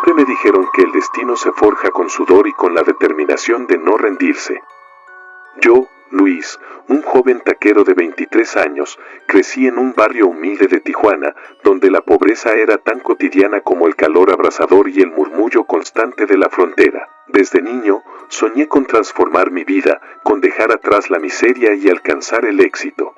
Siempre me dijeron que el destino se forja con sudor y con la determinación de no rendirse. Yo, Luis, un joven taquero de 23 años, crecí en un barrio humilde de Tijuana, donde la pobreza era tan cotidiana como el calor abrasador y el murmullo constante de la frontera. Desde niño, soñé con transformar mi vida, con dejar atrás la miseria y alcanzar el éxito.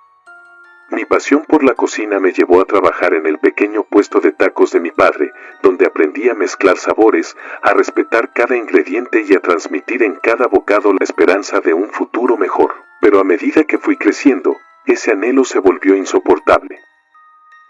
Mi pasión por la cocina me llevó a trabajar en el pequeño puesto de tacos de mi padre, donde aprendí a mezclar sabores, a respetar cada ingrediente y a transmitir en cada bocado la esperanza de un futuro mejor. Pero a medida que fui creciendo, ese anhelo se volvió insoportable.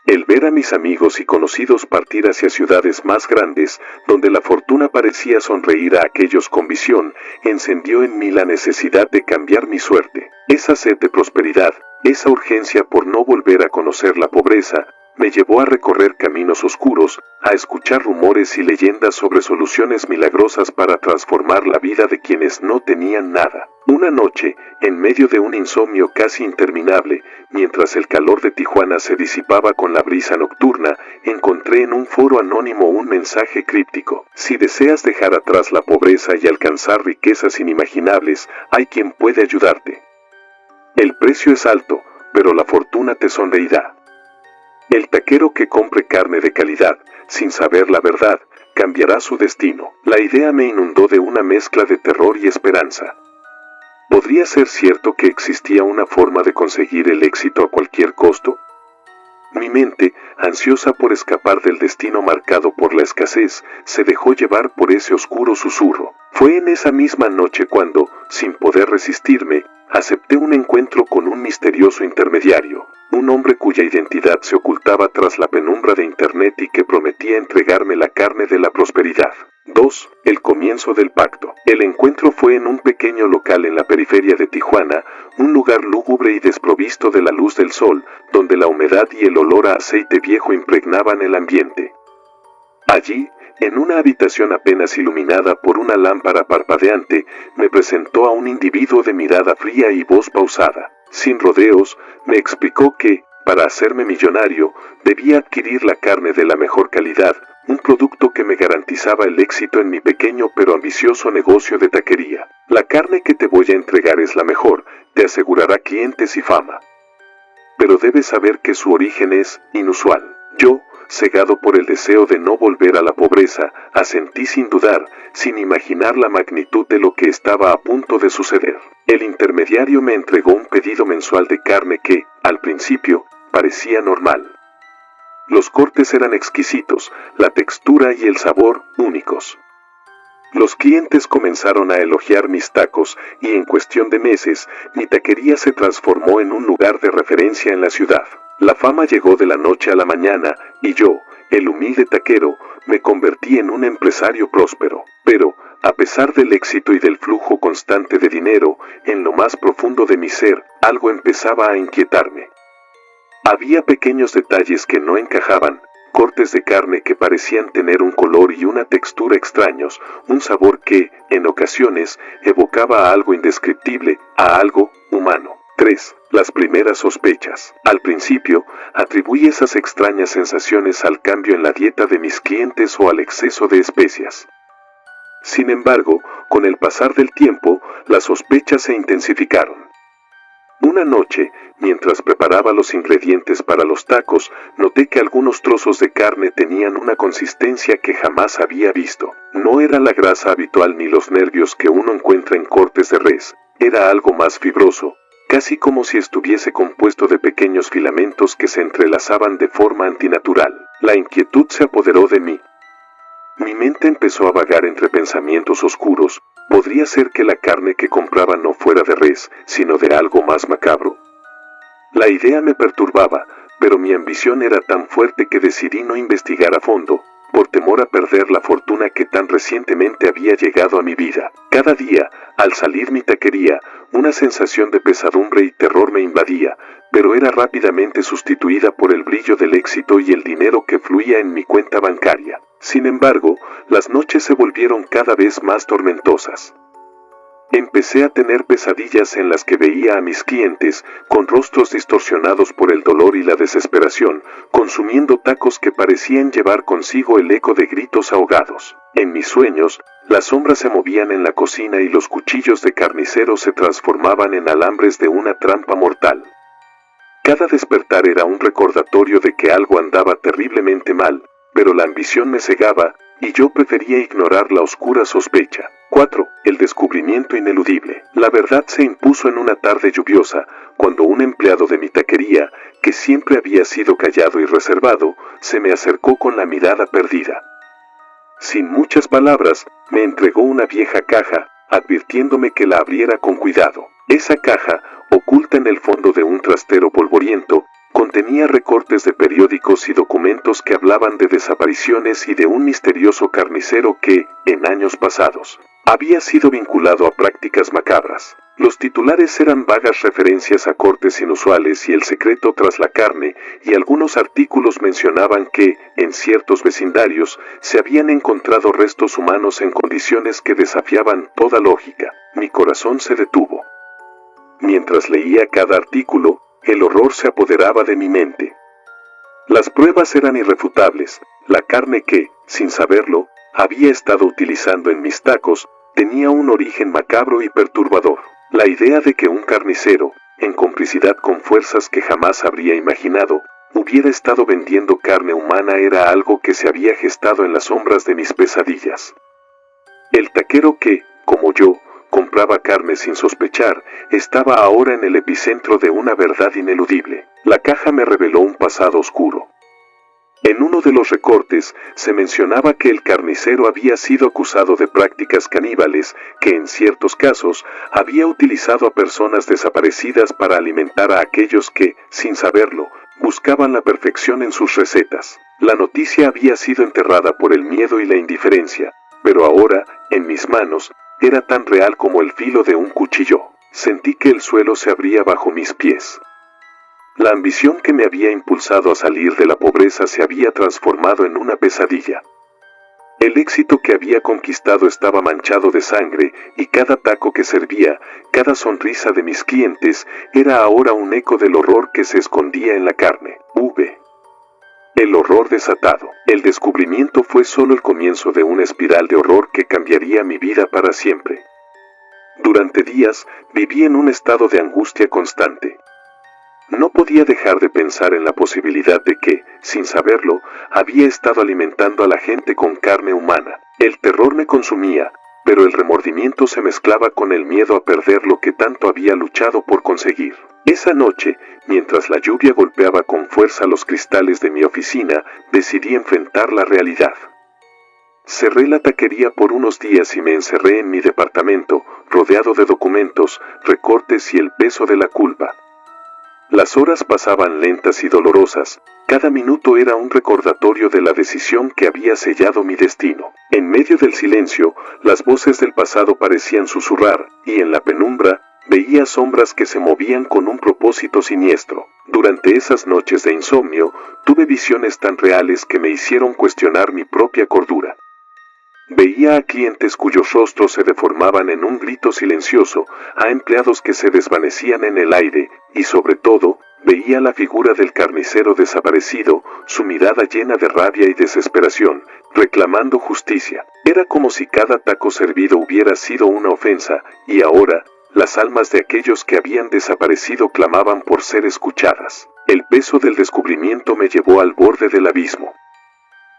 El ver a mis amigos y conocidos partir hacia ciudades más grandes, donde la fortuna parecía sonreír a aquellos con visión, encendió en mí la necesidad de cambiar mi suerte. Esa sed de prosperidad, esa urgencia por no volver a conocer la pobreza, me llevó a recorrer caminos oscuros, a escuchar rumores y leyendas sobre soluciones milagrosas para transformar la vida de quienes no tenían nada. Una noche, en medio de un insomnio casi interminable, mientras el calor de Tijuana se disipaba con la brisa nocturna, encontré en un foro anónimo un mensaje críptico. Si deseas dejar atrás la pobreza y alcanzar riquezas inimaginables, hay quien puede ayudarte. El precio es alto, pero la fortuna te sonreirá. El taquero que compre carne de calidad, sin saber la verdad, cambiará su destino. La idea me inundó de una mezcla de terror y esperanza. ¿Podría ser cierto que existía una forma de conseguir el éxito a cualquier costo? Mi mente, ansiosa por escapar del destino marcado por la escasez, se dejó llevar por ese oscuro susurro. Fue en esa misma noche cuando, sin poder resistirme, acepté un encuentro con un misterioso intermediario, un hombre cuya identidad se ocultaba tras la penumbra de Internet y que prometía entregarme la carne de la prosperidad. 2. El comienzo del pacto. El encuentro fue en un pequeño local en la periferia de Tijuana, un lugar lúgubre y desprovisto de la luz del sol, donde la humedad y el olor a aceite viejo impregnaban el ambiente. Allí, en una habitación apenas iluminada por una lámpara parpadeante, me presentó a un individuo de mirada fría y voz pausada. Sin rodeos, me explicó que, para hacerme millonario, debía adquirir la carne de la mejor calidad, un producto que me garantizaba el éxito en mi pequeño pero ambicioso negocio de taquería. La carne que te voy a entregar es la mejor, te asegurará clientes y fama. Pero debes saber que su origen es inusual. Yo, cegado por el deseo de no volver a la pobreza, asentí sin dudar, sin imaginar la magnitud de lo que estaba a punto de suceder. El intermediario me entregó un pedido mensual de carne que, al principio, parecía normal. Los cortes eran exquisitos, la textura y el sabor únicos. Los clientes comenzaron a elogiar mis tacos y en cuestión de meses, mi taquería se transformó en un lugar de referencia en la ciudad. La fama llegó de la noche a la mañana y yo, el humilde taquero, me convertí en un empresario próspero. Pero, a pesar del éxito y del flujo constante de dinero, en lo más profundo de mi ser, algo empezaba a inquietarme. Había pequeños detalles que no encajaban, cortes de carne que parecían tener un color y una textura extraños, un sabor que, en ocasiones, evocaba a algo indescriptible, a algo humano. 3. Las primeras sospechas. Al principio, atribuí esas extrañas sensaciones al cambio en la dieta de mis clientes o al exceso de especias. Sin embargo, con el pasar del tiempo, las sospechas se intensificaron. Una noche, mientras preparaba los ingredientes para los tacos, noté que algunos trozos de carne tenían una consistencia que jamás había visto. No era la grasa habitual ni los nervios que uno encuentra en cortes de res, era algo más fibroso, casi como si estuviese compuesto de pequeños filamentos que se entrelazaban de forma antinatural. La inquietud se apoderó de mí. Mi mente empezó a vagar entre pensamientos oscuros. ¿Podría ser que la carne que compraba no fuera de res, sino de algo más macabro? La idea me perturbaba, pero mi ambición era tan fuerte que decidí no investigar a fondo, por temor a perder la fortuna que tan recientemente había llegado a mi vida. Cada día, al salir mi taquería, una sensación de pesadumbre y terror me invadía, pero era rápidamente sustituida por el brillo del éxito y el dinero que fluía en mi cuenta bancaria. Sin embargo, las noches se volvieron cada vez más tormentosas. Empecé a tener pesadillas en las que veía a mis clientes, con rostros distorsionados por el dolor y la desesperación, consumiendo tacos que parecían llevar consigo el eco de gritos ahogados. En mis sueños, las sombras se movían en la cocina y los cuchillos de carnicero se transformaban en alambres de una trampa mortal. Cada despertar era un recordatorio de que algo andaba terriblemente mal, pero la ambición me cegaba, y yo prefería ignorar la oscura sospecha. 4. El descubrimiento ineludible. La verdad se impuso en una tarde lluviosa, cuando un empleado de mi taquería, que siempre había sido callado y reservado, se me acercó con la mirada perdida. Sin muchas palabras, me entregó una vieja caja, advirtiéndome que la abriera con cuidado. Esa caja, oculta en el fondo de un trastero polvoriento, contenía recortes de periódicos y documentos que hablaban de desapariciones y de un misterioso carnicero que, en años pasados, había sido vinculado a prácticas macabras. Los titulares eran vagas referencias a cortes inusuales y el secreto tras la carne, y algunos artículos mencionaban que, en ciertos vecindarios, se habían encontrado restos humanos en condiciones que desafiaban toda lógica. Mi corazón se detuvo. Mientras leía cada artículo, el horror se apoderaba de mi mente. Las pruebas eran irrefutables. La carne que, sin saberlo, había estado utilizando en mis tacos, tenía un origen macabro y perturbador. La idea de que un carnicero, en complicidad con fuerzas que jamás habría imaginado, hubiera estado vendiendo carne humana era algo que se había gestado en las sombras de mis pesadillas. El taquero que, como yo, compraba carne sin sospechar, estaba ahora en el epicentro de una verdad ineludible. La caja me reveló un pasado oscuro. En uno de los recortes se mencionaba que el carnicero había sido acusado de prácticas caníbales, que en ciertos casos había utilizado a personas desaparecidas para alimentar a aquellos que, sin saberlo, buscaban la perfección en sus recetas. La noticia había sido enterrada por el miedo y la indiferencia, pero ahora, en mis manos, era tan real como el filo de un cuchillo. Sentí que el suelo se abría bajo mis pies. La ambición que me había impulsado a salir de la pobreza se había transformado en una pesadilla. El éxito que había conquistado estaba manchado de sangre, y cada taco que servía, cada sonrisa de mis clientes, era ahora un eco del horror que se escondía en la carne. El horror desatado. El descubrimiento fue solo el comienzo de una espiral de horror que cambiaría mi vida para siempre. Durante días, viví en un estado de angustia constante. No podía dejar de pensar en la posibilidad de que, sin saberlo, había estado alimentando a la gente con carne humana. El terror me consumía, pero el remordimiento se mezclaba con el miedo a perder lo que tanto había luchado por conseguir. Esa noche, mientras la lluvia golpeaba con fuerza los cristales de mi oficina, decidí enfrentar la realidad. Cerré la taquería por unos días y me encerré en mi departamento, rodeado de documentos, recortes y el peso de la culpa. Las horas pasaban lentas y dolorosas, cada minuto era un recordatorio de la decisión que había sellado mi destino. En medio del silencio, las voces del pasado parecían susurrar, y en la penumbra, veía sombras que se movían con un propósito siniestro. Durante esas noches de insomnio, tuve visiones tan reales que me hicieron cuestionar mi propia cordura. Veía a clientes cuyos rostros se deformaban en un grito silencioso, a empleados que se desvanecían en el aire, y sobre todo, veía la figura del carnicero desaparecido, su mirada llena de rabia y desesperación, reclamando justicia. Era como si cada taco servido hubiera sido una ofensa, y ahora, las almas de aquellos que habían desaparecido clamaban por ser escuchadas. El peso del descubrimiento me llevó al borde del abismo.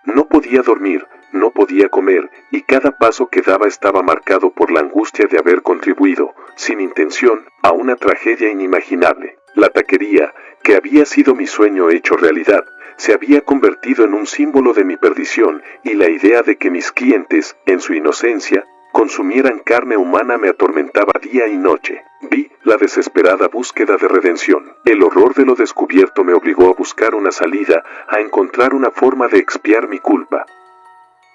No podía dormir, no podía comer, y cada paso que daba estaba marcado por la angustia de haber contribuido, sin intención, a una tragedia inimaginable. La taquería, que había sido mi sueño hecho realidad, se había convertido en un símbolo de mi perdición, y la idea de que mis clientes, en su inocencia, consumieran carne humana me atormentaba día y noche. Vi la desesperada búsqueda de redención. El horror de lo descubierto me obligó a buscar una salida, a encontrar una forma de expiar mi culpa.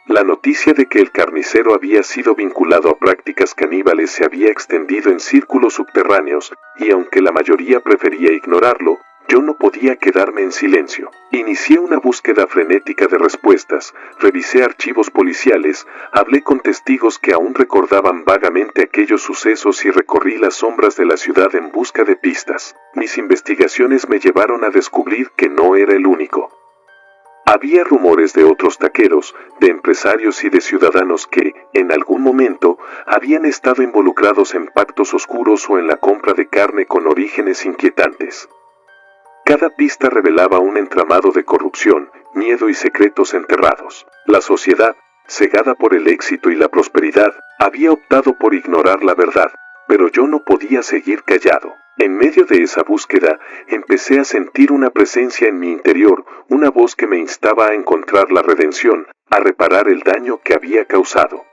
La noticia de que el carnicero había sido vinculado a prácticas caníbales se había extendido en círculos subterráneos, y aunque la mayoría prefería ignorarlo, Yo no podía quedarme en silencio. Inicié una búsqueda frenética de respuestas, revisé archivos policiales, hablé con testigos que aún recordaban vagamente aquellos sucesos y recorrí las sombras de la ciudad en busca de pistas. Mis investigaciones me llevaron a descubrir que no era el único. Había rumores de otros taqueros, de empresarios y de ciudadanos que, en algún momento, habían estado involucrados en pactos oscuros o en la compra de carne con orígenes inquietantes. Cada pista revelaba un entramado de corrupción, miedo y secretos enterrados. La sociedad, cegada por el éxito y la prosperidad, había optado por ignorar la verdad, pero yo no podía seguir callado. En medio de esa búsqueda, empecé a sentir una presencia en mi interior, una voz que me instaba a encontrar la redención, a reparar el daño que había causado.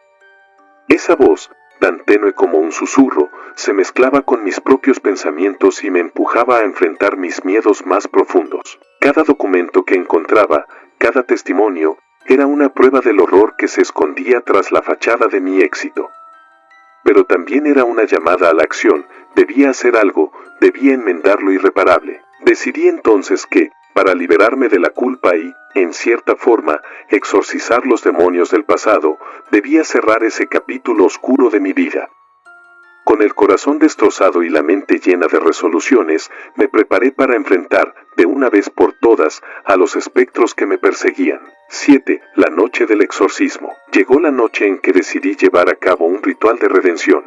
Esa voz, tan tenue como un susurro, se mezclaba con mis propios pensamientos y me empujaba a enfrentar mis miedos más profundos. Cada documento que encontraba, cada testimonio, era una prueba del horror que se escondía tras la fachada de mi éxito. Pero también era una llamada a la acción, debía hacer algo, debía enmendar lo irreparable. Decidí entonces que, para liberarme de la culpa y, en cierta forma, exorcizar los demonios del pasado, debía cerrar ese capítulo oscuro de mi vida. Con el corazón destrozado y la mente llena de resoluciones, me preparé para enfrentar, de una vez por todas, a los espectros que me perseguían. 7. La noche del exorcismo. Llegó la noche en que decidí llevar a cabo un ritual de redención.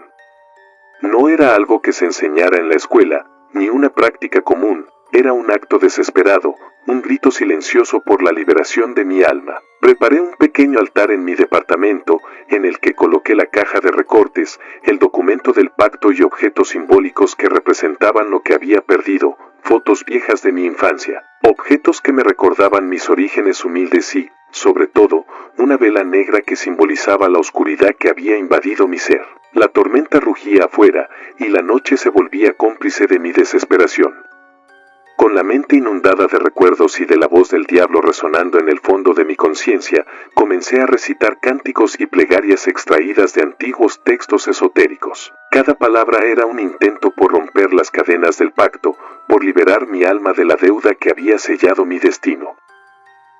No era algo que se enseñara en la escuela, ni una práctica común, era un acto desesperado, un grito silencioso por la liberación de mi alma. Preparé un pequeño altar en mi departamento, en el que coloqué la caja de recortes, el documento del pacto y objetos simbólicos que representaban lo que había perdido, fotos viejas de mi infancia, objetos que me recordaban mis orígenes humildes y, sobre todo, una vela negra que simbolizaba la oscuridad que había invadido mi ser. La tormenta rugía afuera, y la noche se volvía cómplice de mi desesperación. Con la mente inundada de recuerdos y de la voz del diablo resonando en el fondo de mi conciencia, comencé a recitar cánticos y plegarias extraídas de antiguos textos esotéricos. Cada palabra era un intento por romper las cadenas del pacto, por liberar mi alma de la deuda que había sellado mi destino.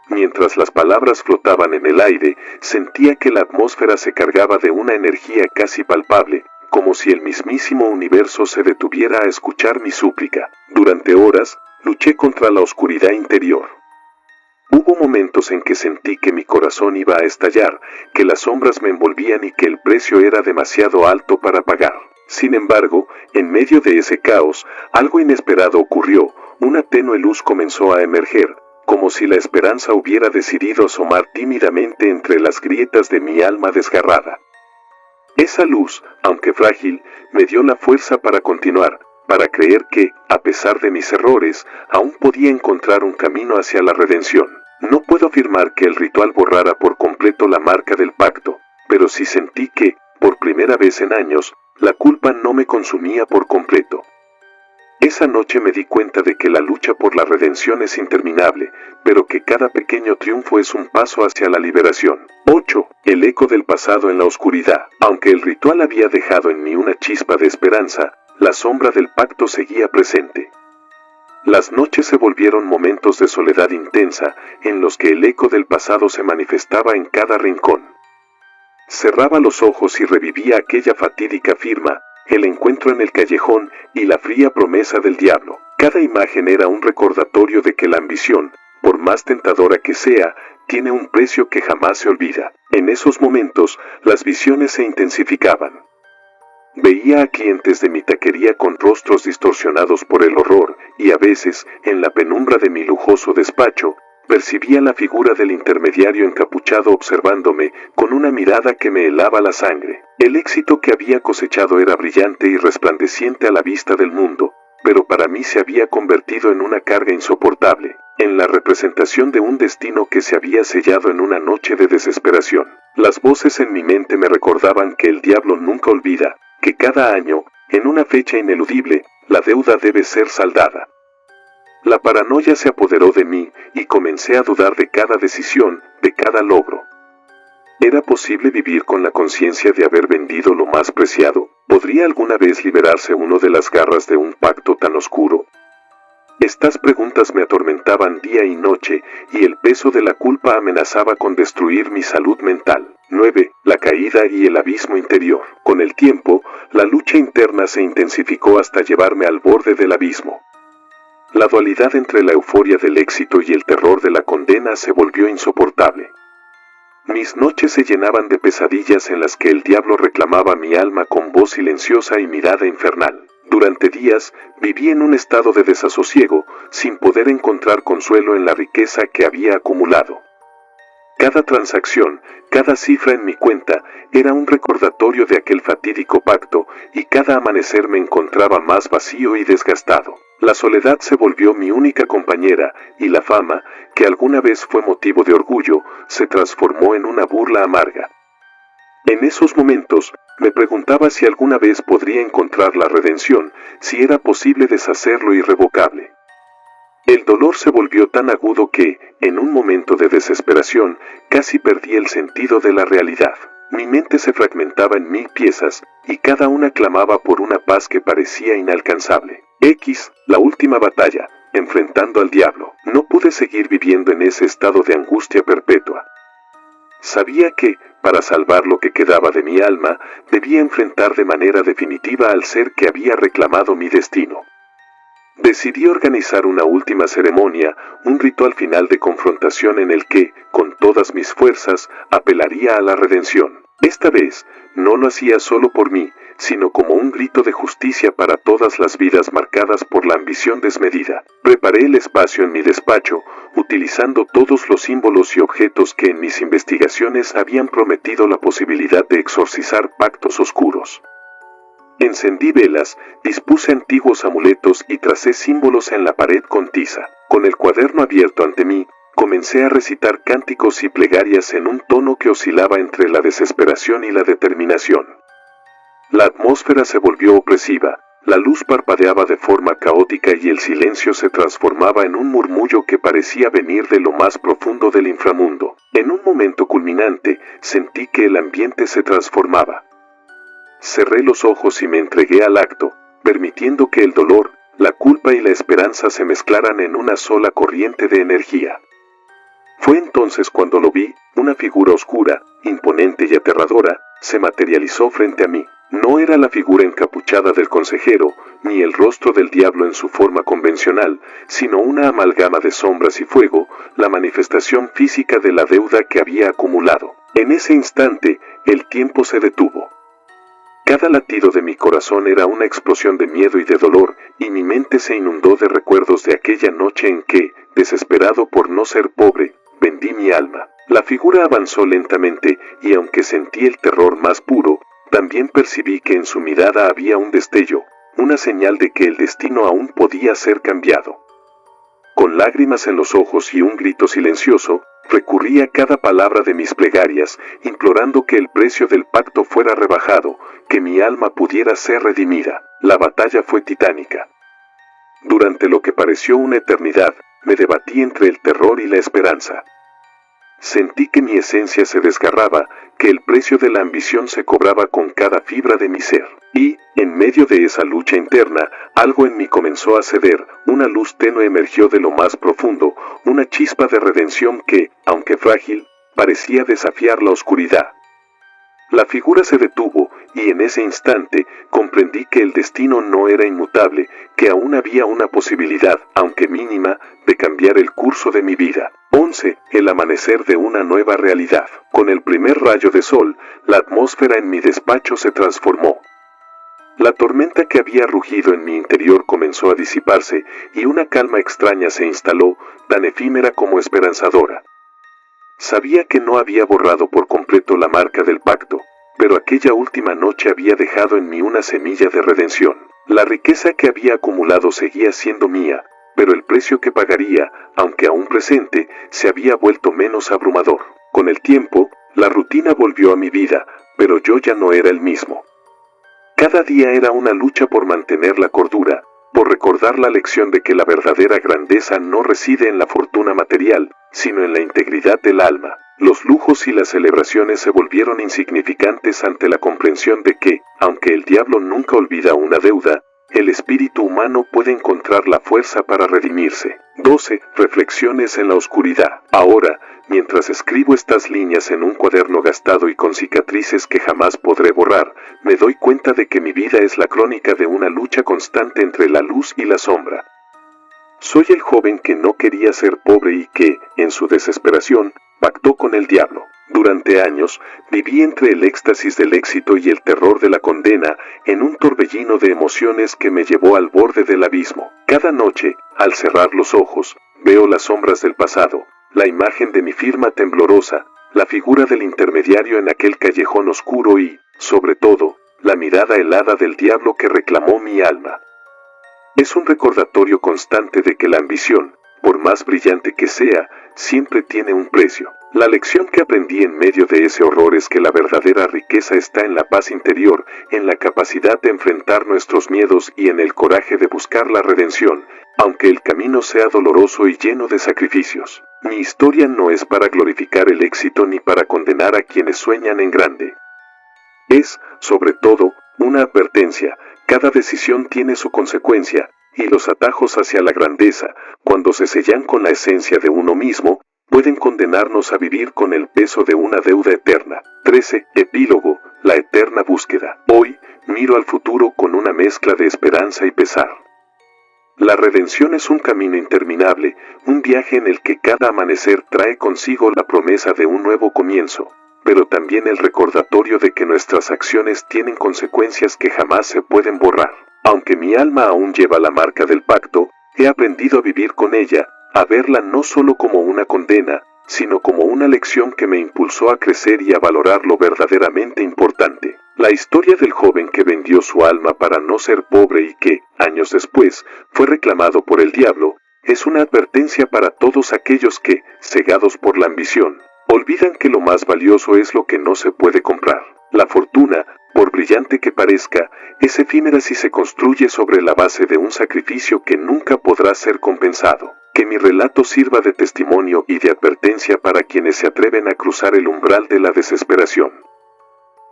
Mientras las palabras flotaban en el aire, sentía que la atmósfera se cargaba de una energía casi palpable, como si el mismísimo universo se detuviera a escuchar mi súplica. Durante horas, luché contra la oscuridad interior. Hubo momentos en que sentí que mi corazón iba a estallar, que las sombras me envolvían y que el precio era demasiado alto para pagar. Sin embargo, en medio de ese caos, algo inesperado ocurrió, una tenue luz comenzó a emerger, como si la esperanza hubiera decidido asomar tímidamente entre las grietas de mi alma desgarrada. Esa luz, aunque frágil, me dio la fuerza para continuar, para creer que, a pesar de mis errores, aún podía encontrar un camino hacia la redención. No puedo afirmar que el ritual borrara por completo la marca del pacto, pero sí sentí que, por primera vez en años, la culpa no me consumía por completo. Esa noche me di cuenta de que la lucha por la redención es interminable, pero que cada pequeño triunfo es un paso hacia la liberación. 8. El eco del pasado en la oscuridad. Aunque el ritual había dejado en mí una chispa de esperanza, la sombra del pacto seguía presente. Las noches se volvieron momentos de soledad intensa, en los que el eco del pasado se manifestaba en cada rincón. Cerraba los ojos y revivía aquella fatídica firma, el encuentro en el callejón y la fría promesa del diablo. Cada imagen era un recordatorio de que la ambición, por más tentadora que sea, tiene un precio que jamás se olvida. En esos momentos, las visiones se intensificaban. Veía a clientes de mi taquería con rostros distorsionados por el horror, y a veces, en la penumbra de mi lujoso despacho, percibía la figura del intermediario encapuchado observándome con una mirada que me helaba la sangre. El éxito que había cosechado era brillante y resplandeciente a la vista del mundo, pero para mí se había convertido en una carga insoportable, en la representación de un destino que se había sellado en una noche de desesperación. Las voces en mi mente me recordaban que el diablo nunca olvida, que cada año, en una fecha ineludible, la deuda debe ser saldada. La paranoia se apoderó de mí y comencé a dudar de cada decisión, de cada logro. ¿Era posible vivir con la conciencia de haber vendido lo más preciado? ¿Podría alguna vez liberarse uno de las garras de un pacto tan oscuro? Estas preguntas me atormentaban día y noche, y el peso de la culpa amenazaba con destruir mi salud mental. 9. La caída y el abismo interior. Con el tiempo, la lucha interna se intensificó hasta llevarme al borde del abismo. La dualidad entre la euforia del éxito y el terror de la condena se volvió insoportable. Mis noches se llenaban de pesadillas en las que el diablo reclamaba mi alma con voz silenciosa y mirada infernal. Durante días, viví en un estado de desasosiego, sin poder encontrar consuelo en la riqueza que había acumulado. Cada transacción, cada cifra en mi cuenta, era un recordatorio de aquel fatídico pacto, y cada amanecer me encontraba más vacío y desgastado. La soledad se volvió mi única compañera, y la fama, que alguna vez fue motivo de orgullo, se transformó en una burla amarga. En esos momentos, me preguntaba si alguna vez podría encontrar la redención, si era posible deshacer lo irrevocable. El dolor se volvió tan agudo que, en un momento de desesperación, casi perdí el sentido de la realidad. Mi mente se fragmentaba en 1000 piezas, y cada una clamaba por una paz que parecía inalcanzable. La última batalla, enfrentando al diablo. No pude seguir viviendo en ese estado de angustia perpetua. Sabía que, para salvar lo que quedaba de mi alma, debía enfrentar de manera definitiva al ser que había reclamado mi destino. Decidí organizar una última ceremonia, un ritual final de confrontación en el que, con todas mis fuerzas, apelaría a la redención. Esta vez, no lo hacía solo por mí, sino como un grito de justicia para todas las vidas marcadas por la ambición desmedida. Preparé el espacio en mi despacho, utilizando todos los símbolos y objetos que en mis investigaciones habían prometido la posibilidad de exorcizar pactos oscuros. Encendí velas, dispuse antiguos amuletos y tracé símbolos en la pared con tiza. Con el cuaderno abierto ante mí, comencé a recitar cánticos y plegarias en un tono que oscilaba entre la desesperación y la determinación. La atmósfera se volvió opresiva, la luz parpadeaba de forma caótica y el silencio se transformaba en un murmullo que parecía venir de lo más profundo del inframundo. En un momento culminante, sentí que el ambiente se transformaba. Cerré los ojos y me entregué al acto, permitiendo que el dolor, la culpa y la esperanza se mezclaran en una sola corriente de energía. Fue entonces cuando lo vi, una figura oscura, imponente y aterradora, se materializó frente a mí. No era la figura encapuchada del consejero, ni el rostro del diablo en su forma convencional, sino una amalgama de sombras y fuego, la manifestación física de la deuda que había acumulado. En ese instante, el tiempo se detuvo. Cada latido de mi corazón era una explosión de miedo y de dolor, y mi mente se inundó de recuerdos de aquella noche en que, desesperado por no ser pobre, vendí mi alma. La figura avanzó lentamente, y aunque sentí el terror más puro, también percibí que en su mirada había un destello, una señal de que el destino aún podía ser cambiado. Con lágrimas en los ojos y un grito silencioso, recurrí a cada palabra de mis plegarias, implorando que el precio del pacto fuera rebajado, que mi alma pudiera ser redimida. La batalla fue titánica. Durante lo que pareció una eternidad, me debatí entre el terror y la esperanza. Sentí que mi esencia se desgarraba, que el precio de la ambición se cobraba con cada fibra de mi ser. Y, en medio de esa lucha interna, algo en mí comenzó a ceder, una luz tenue emergió de lo más profundo, una chispa de redención que, aunque frágil, parecía desafiar la oscuridad. La figura se detuvo, y en ese instante comprendí que el destino no era inmutable, que aún había una posibilidad, aunque mínima, de cambiar el curso de mi vida. 11. El amanecer de una nueva realidad. Con el primer rayo de sol, la atmósfera en mi despacho se transformó. La tormenta que había rugido en mi interior comenzó a disiparse, y una calma extraña se instaló, tan efímera como esperanzadora. Sabía que no había borrado por completo la marca del pacto, pero aquella última noche había dejado en mí una semilla de redención. La riqueza que había acumulado seguía siendo mía, pero el precio que pagaría, aunque aún presente, se había vuelto menos abrumador. Con el tiempo, la rutina volvió a mi vida, pero yo ya no era el mismo. Cada día era una lucha por mantener la cordura, por recordar la lección de que la verdadera grandeza no reside en la fortuna material, sino en la integridad del alma. Los lujos y las celebraciones se volvieron insignificantes ante la comprensión de que, aunque el diablo nunca olvida una deuda, el espíritu humano puede encontrar la fuerza para redimirse. 12. Reflexiones en la oscuridad. Ahora, mientras escribo estas líneas en un cuaderno gastado y con cicatrices que jamás podré borrar, me doy cuenta de que mi vida es la crónica de una lucha constante entre la luz y la sombra. Soy el joven que no quería ser pobre y que, en su desesperación, pactó con el diablo. Durante años, viví entre el éxtasis del éxito y el terror de la condena, en un torbellino de emociones que me llevó al borde del abismo. Cada noche, al cerrar los ojos, veo las sombras del pasado, la imagen de mi firma temblorosa, la figura del intermediario en aquel callejón oscuro y, sobre todo, la mirada helada del diablo que reclamó mi alma. Es un recordatorio constante de que la ambición, por más brillante que sea, siempre tiene un precio. La lección que aprendí en medio de ese horror es que la verdadera riqueza está en la paz interior, en la capacidad de enfrentar nuestros miedos y en el coraje de buscar la redención, aunque el camino sea doloroso y lleno de sacrificios. Mi historia no es para glorificar el éxito ni para condenar a quienes sueñan en grande. Es, sobre todo, una advertencia. Cada decisión tiene su consecuencia, y los atajos hacia la grandeza, cuando se sellan con la esencia de uno mismo, pueden condenarnos a vivir con el peso de una deuda eterna. 13. Epílogo, la eterna búsqueda. Hoy, miro al futuro con una mezcla de esperanza y pesar. La redención es un camino interminable, un viaje en el que cada amanecer trae consigo la promesa de un nuevo comienzo, pero también el recordatorio de que nuestras acciones tienen consecuencias que jamás se pueden borrar. Aunque mi alma aún lleva la marca del pacto, he aprendido a vivir con ella, a verla no solo como una condena, sino como una lección que me impulsó a crecer y a valorar lo verdaderamente importante. La historia del joven que vendió su alma para no ser pobre y que, años después, fue reclamado por el diablo, es una advertencia para todos aquellos que, cegados por la ambición, olvidan que lo más valioso es lo que no se puede comprar. La fortuna, por brillante que parezca, es efímera si se construye sobre la base de un sacrificio que nunca podrá ser compensado. Que mi relato sirva de testimonio y de advertencia para quienes se atreven a cruzar el umbral de la desesperación.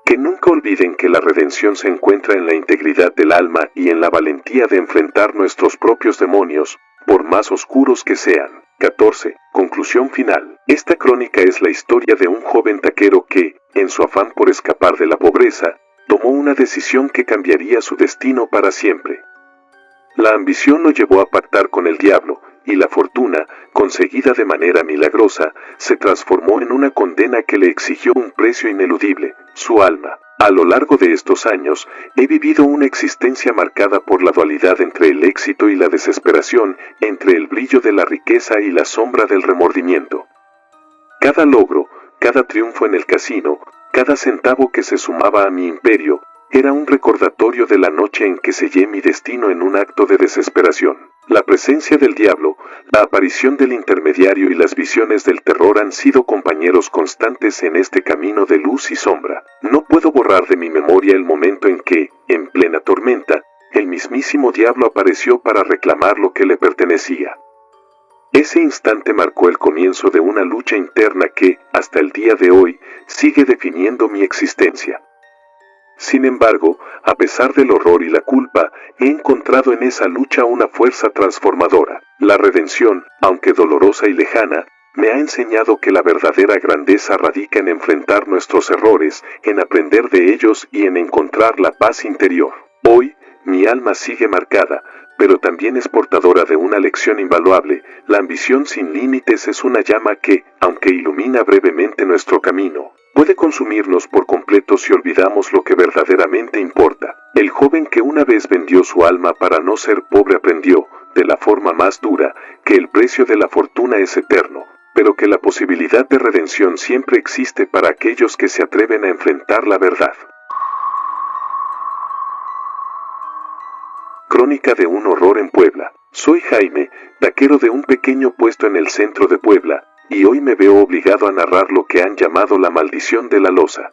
Que nunca olviden que la redención se encuentra en la integridad del alma y en la valentía de enfrentar nuestros propios demonios, por más oscuros que sean. 14. Conclusión final. Esta crónica es la historia de un joven taquero que, en su afán por escapar de la pobreza, tomó una decisión que cambiaría su destino para siempre. La ambición lo llevó a pactar con el diablo, y la fortuna, conseguida de manera milagrosa, se transformó en una condena que le exigió un precio ineludible, su alma. A lo largo de estos años, he vivido una existencia marcada por la dualidad entre el éxito y la desesperación, entre el brillo de la riqueza y la sombra del remordimiento. Cada logro, cada triunfo en el casino, cada centavo que se sumaba a mi imperio, era un recordatorio de la noche en que sellé mi destino en un acto de desesperación. La presencia del diablo, la aparición del intermediario y las visiones del terror han sido compañeros constantes en este camino de luz y sombra. No puedo borrar de mi memoria el momento en que, en plena tormenta, el mismísimo diablo apareció para reclamar lo que le pertenecía. Ese instante marcó el comienzo de una lucha interna que, hasta el día de hoy, sigue definiendo mi existencia. Sin embargo, a pesar del horror y la culpa, he encontrado en esa lucha una fuerza transformadora. La redención, aunque dolorosa y lejana, me ha enseñado que la verdadera grandeza radica en enfrentar nuestros errores, en aprender de ellos y en encontrar la paz interior. Hoy, mi alma sigue marcada, pero también es portadora de una lección invaluable. La ambición sin límites es una llama que, aunque ilumina brevemente nuestro camino, puede consumirnos por completo si olvidamos lo que verdaderamente importa. El joven que una vez vendió su alma para no ser pobre aprendió, de la forma más dura, que el precio de la fortuna es eterno, pero que la posibilidad de redención siempre existe para aquellos que se atreven a enfrentar la verdad. Crónica de un horror en Puebla. Soy Jaime, taquero de un pequeño puesto en el centro de Puebla, y hoy me veo obligado a narrar lo que han llamado la maldición de la loza.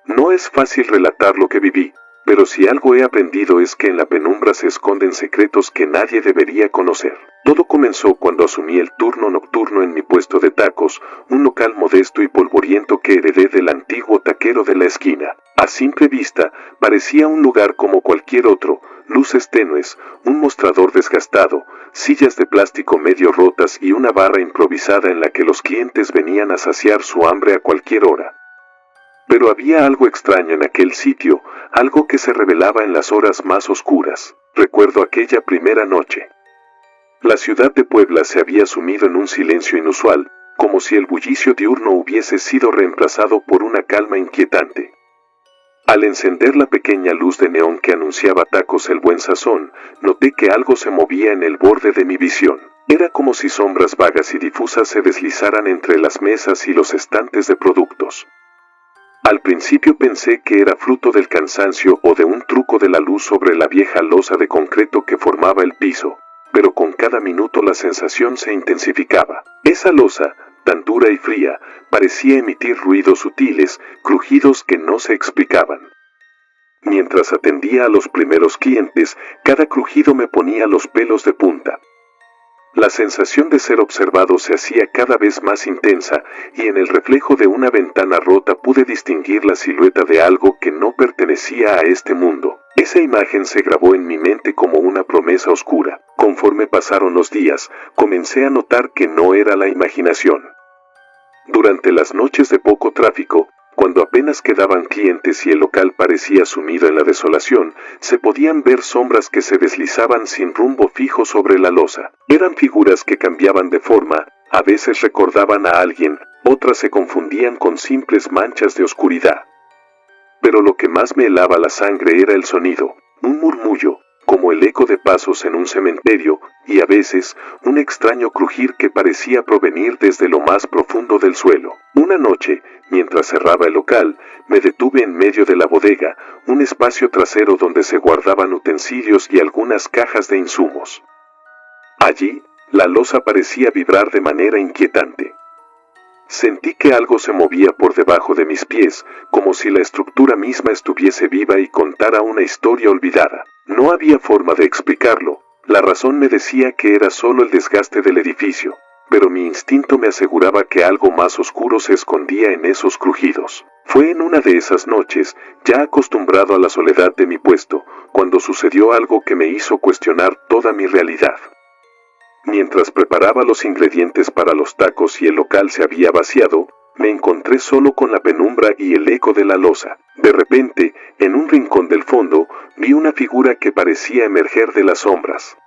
No es fácil relatar lo que viví, pero si algo he aprendido es que en la penumbra se esconden secretos que nadie debería conocer. Todo comenzó cuando asumí el turno nocturno en mi puesto de tacos, un local modesto y polvoriento que heredé del antiguo taquero de la esquina. A simple vista, parecía un lugar como cualquier otro, luces tenues, un mostrador desgastado, sillas de plástico medio rotas y una barra improvisada en la que los clientes venían a saciar su hambre a cualquier hora. Pero había algo extraño en aquel sitio, algo que se revelaba en las horas más oscuras. Recuerdo aquella primera noche. La ciudad de Puebla se había sumido en un silencio inusual, como si el bullicio diurno hubiese sido reemplazado por una calma inquietante. Al encender la pequeña luz de neón que anunciaba Tacos El Buen Sazón, noté que algo se movía en el borde de mi visión. Era como si sombras vagas y difusas se deslizaran entre las mesas y los estantes de productos. Al principio pensé que era fruto del cansancio o de un truco de la luz sobre la vieja losa de concreto que formaba el piso, pero con cada minuto la sensación se intensificaba. Esa losa, tan dura y fría, parecía emitir ruidos sutiles, crujidos que no se explicaban. Mientras atendía a los primeros clientes, cada crujido me ponía los pelos de punta. La sensación de ser observado se hacía cada vez más intensa, y en el reflejo de una ventana rota pude distinguir la silueta de algo que no pertenecía a este mundo. Esa imagen se grabó en mi mente como una promesa oscura. Conforme pasaron los días, comencé a notar que no era la imaginación. Durante las noches de poco tráfico, cuando apenas quedaban clientes y el local parecía sumido en la desolación, se podían ver sombras que se deslizaban sin rumbo fijo sobre la losa. Eran figuras que cambiaban de forma, a veces recordaban a alguien, otras se confundían con simples manchas de oscuridad. Pero lo que más me helaba la sangre era el sonido, un murmullo, como el eco de pasos en un cementerio, y a veces, un extraño crujir que parecía provenir desde lo más profundo del suelo. Una noche, mientras cerraba el local, me detuve en medio de la bodega, un espacio trasero donde se guardaban utensilios y algunas cajas de insumos. Allí, la losa parecía vibrar de manera inquietante. Sentí que algo se movía por debajo de mis pies, como si la estructura misma estuviese viva y contara una historia olvidada. No había forma de explicarlo, la razón me decía que era solo el desgaste del edificio, pero mi instinto me aseguraba que algo más oscuro se escondía en esos crujidos. Fue en una de esas noches, ya acostumbrado a la soledad de mi puesto, cuando sucedió algo que me hizo cuestionar toda mi realidad. Mientras preparaba los ingredientes para los tacos y el local se había vaciado, me encontré solo con la penumbra y el eco de la losa. De repente, en un rincón del fondo, vi una figura que parecía emerger de las sombras.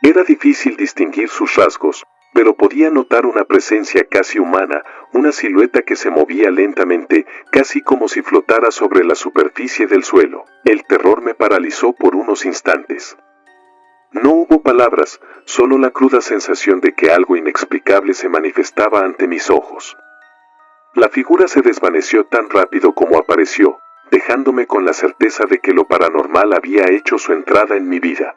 Era difícil distinguir sus rasgos, pero podía notar una presencia casi humana, una silueta que se movía lentamente, casi como si flotara sobre la superficie del suelo. El terror me paralizó por unos instantes. No hubo palabras, solo la cruda sensación de que algo inexplicable se manifestaba ante mis ojos. La figura se desvaneció tan rápido como apareció, dejándome con la certeza de que lo paranormal había hecho su entrada en mi vida.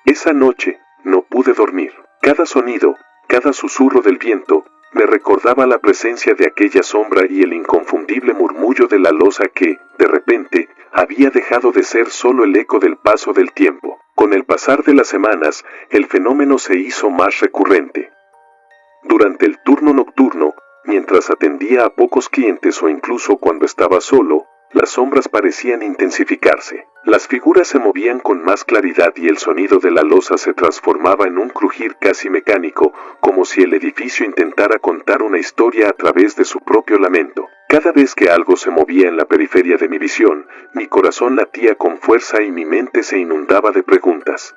Esa noche, no pude dormir. Cada sonido, cada susurro del viento, me recordaba la presencia de aquella sombra y el inconfundible murmullo de la losa que, de repente, había dejado de ser solo el eco del paso del tiempo. Con el pasar de las semanas, el fenómeno se hizo más recurrente. Durante el turno nocturno, mientras atendía a pocos clientes o incluso cuando estaba solo, las sombras parecían intensificarse. Las figuras se movían con más claridad y el sonido de la losa se transformaba en un crujir casi mecánico, como si el edificio intentara contar una historia a través de su propio lamento. Cada vez que algo se movía en la periferia de mi visión, mi corazón latía con fuerza y mi mente se inundaba de preguntas.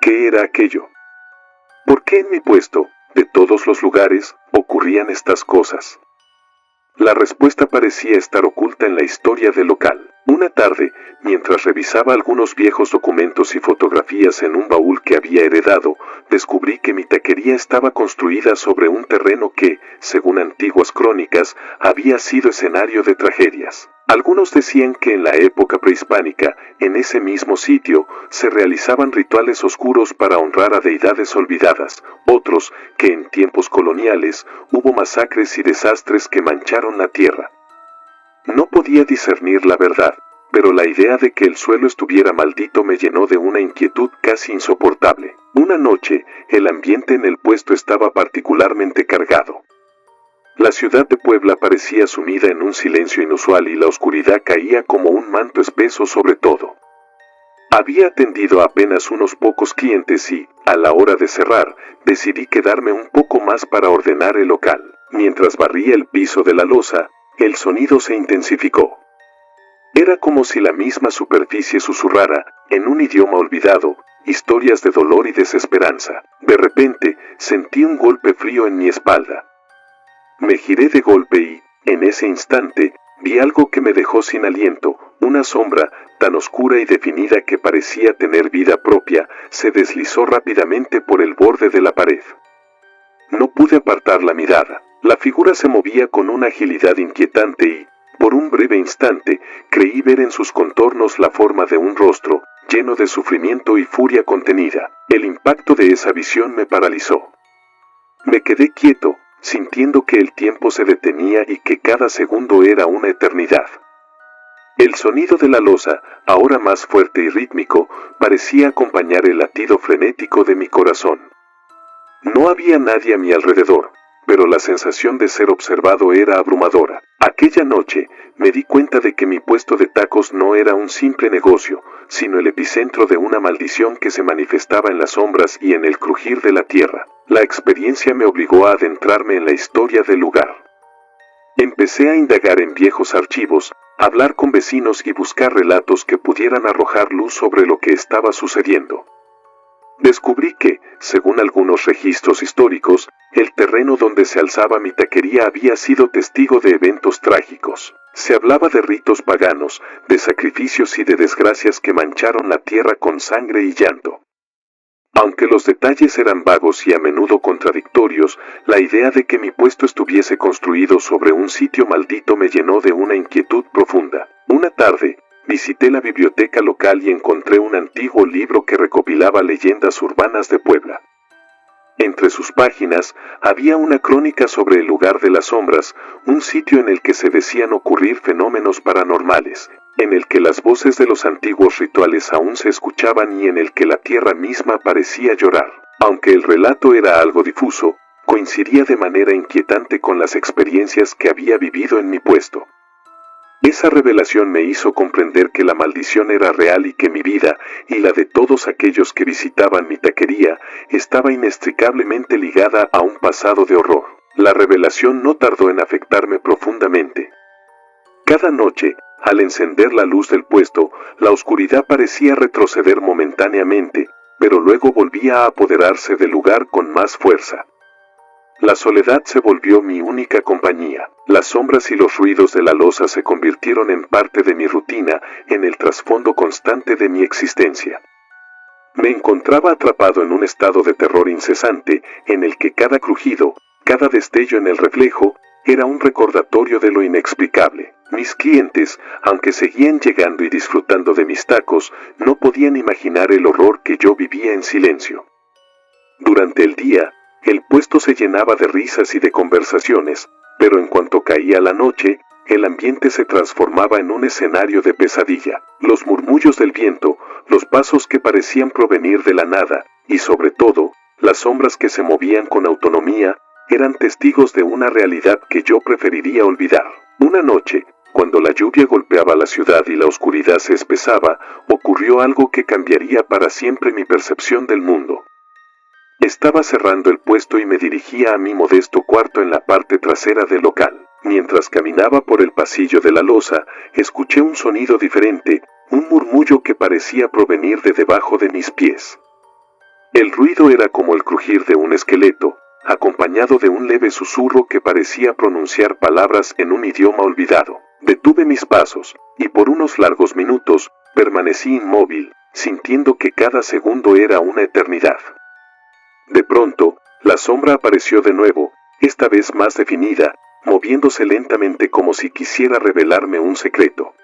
¿Qué era aquello? ¿Por qué en mi puesto, de todos los lugares, ocurrían estas cosas? La respuesta parecía estar oculta en la historia del local. Una tarde, mientras revisaba algunos viejos documentos y fotografías en un baúl que había heredado, descubrí que mi taquería estaba construida sobre un terreno que, según antiguas crónicas, había sido escenario de tragedias. Algunos decían que en la época prehispánica, en ese mismo sitio, se realizaban rituales oscuros para honrar a deidades olvidadas, otros, que en tiempos coloniales, hubo masacres y desastres que mancharon la tierra. No podía discernir la verdad, pero la idea de que el suelo estuviera maldito me llenó de una inquietud casi insoportable. Una noche, el ambiente en el puesto estaba particularmente cargado. La ciudad de Puebla parecía sumida en un silencio inusual y la oscuridad caía como un manto espeso sobre todo. Había atendido a apenas unos pocos clientes y, a la hora de cerrar, decidí quedarme un poco más para ordenar el local. Mientras barría el piso de la loza, el sonido se intensificó. Era como si la misma superficie susurrara, en un idioma olvidado, historias de dolor y desesperanza. De repente, sentí un golpe frío en mi espalda. Me giré de golpe y, en ese instante, vi algo que me dejó sin aliento. Una sombra, tan oscura y definida que parecía tener vida propia, se deslizó rápidamente por el borde de la pared. No pude apartar la mirada. La figura se movía con una agilidad inquietante y, por un breve instante, creí ver en sus contornos la forma de un rostro, lleno de sufrimiento y furia contenida. El impacto de esa visión me paralizó. Me quedé quieto, sintiendo que el tiempo se detenía y que cada segundo era una eternidad. El sonido de la loza, ahora más fuerte y rítmico, parecía acompañar el latido frenético de mi corazón. No había nadie a mi alrededor, pero la sensación de ser observado era abrumadora. Aquella noche, me di cuenta de que mi puesto de tacos no era un simple negocio, sino el epicentro de una maldición que se manifestaba en las sombras y en el crujir de la tierra. La experiencia me obligó a adentrarme en la historia del lugar. Empecé a indagar en viejos archivos, hablar con vecinos y buscar relatos que pudieran arrojar luz sobre lo que estaba sucediendo. Descubrí que, según algunos registros históricos, el terreno donde se alzaba mi taquería había sido testigo de eventos trágicos. Se hablaba de ritos paganos, de sacrificios y de desgracias que mancharon la tierra con sangre y llanto. Aunque los detalles eran vagos y a menudo contradictorios, la idea de que mi puesto estuviese construido sobre un sitio maldito me llenó de una inquietud profunda. Una tarde, visité la biblioteca local y encontré un antiguo libro que recopilaba leyendas urbanas de Puebla. Entre sus páginas había una crónica sobre el lugar de las sombras, un sitio en el que se decían ocurrir fenómenos paranormales, en el que las voces de los antiguos rituales aún se escuchaban y en el que la tierra misma parecía llorar. Aunque el relato era algo difuso, coincidía de manera inquietante con las experiencias que había vivido en mi puesto. Esa revelación me hizo comprender que la maldición era real y que mi vida, y la de todos aquellos que visitaban mi taquería, estaba inextricablemente ligada a un pasado de horror. La revelación no tardó en afectarme profundamente. Cada noche, al encender la luz del puesto, la oscuridad parecía retroceder momentáneamente, pero luego volvía a apoderarse del lugar con más fuerza. La soledad se volvió mi única compañía. Las sombras y los ruidos de la loza se convirtieron en parte de mi rutina, en el trasfondo constante de mi existencia. Me encontraba atrapado en un estado de terror incesante, en el que cada crujido, cada destello en el reflejo, era un recordatorio de lo inexplicable. Mis clientes, aunque seguían llegando y disfrutando de mis tacos, no podían imaginar el horror que yo vivía en silencio. Durante el día, el puesto se llenaba de risas y de conversaciones, pero en cuanto caía la noche, el ambiente se transformaba en un escenario de pesadilla. Los murmullos del viento, los pasos que parecían provenir de la nada, y sobre todo, las sombras que se movían con autonomía, eran testigos de una realidad que yo preferiría olvidar. Una noche, cuando la lluvia golpeaba la ciudad y la oscuridad se espesaba, ocurrió algo que cambiaría para siempre mi percepción del mundo. Estaba cerrando el puesto y me dirigía a mi modesto cuarto en la parte trasera del local. Mientras caminaba por el pasillo de la loza, escuché un sonido diferente, un murmullo que parecía provenir de debajo de mis pies. El ruido era como el crujir de un esqueleto, acompañado de un leve susurro que parecía pronunciar palabras en un idioma olvidado. Detuve mis pasos, y por unos largos minutos, permanecí inmóvil, sintiendo que cada segundo era una eternidad. De pronto, la sombra apareció de nuevo, esta vez más definida, moviéndose lentamente como si quisiera revelarme un secreto.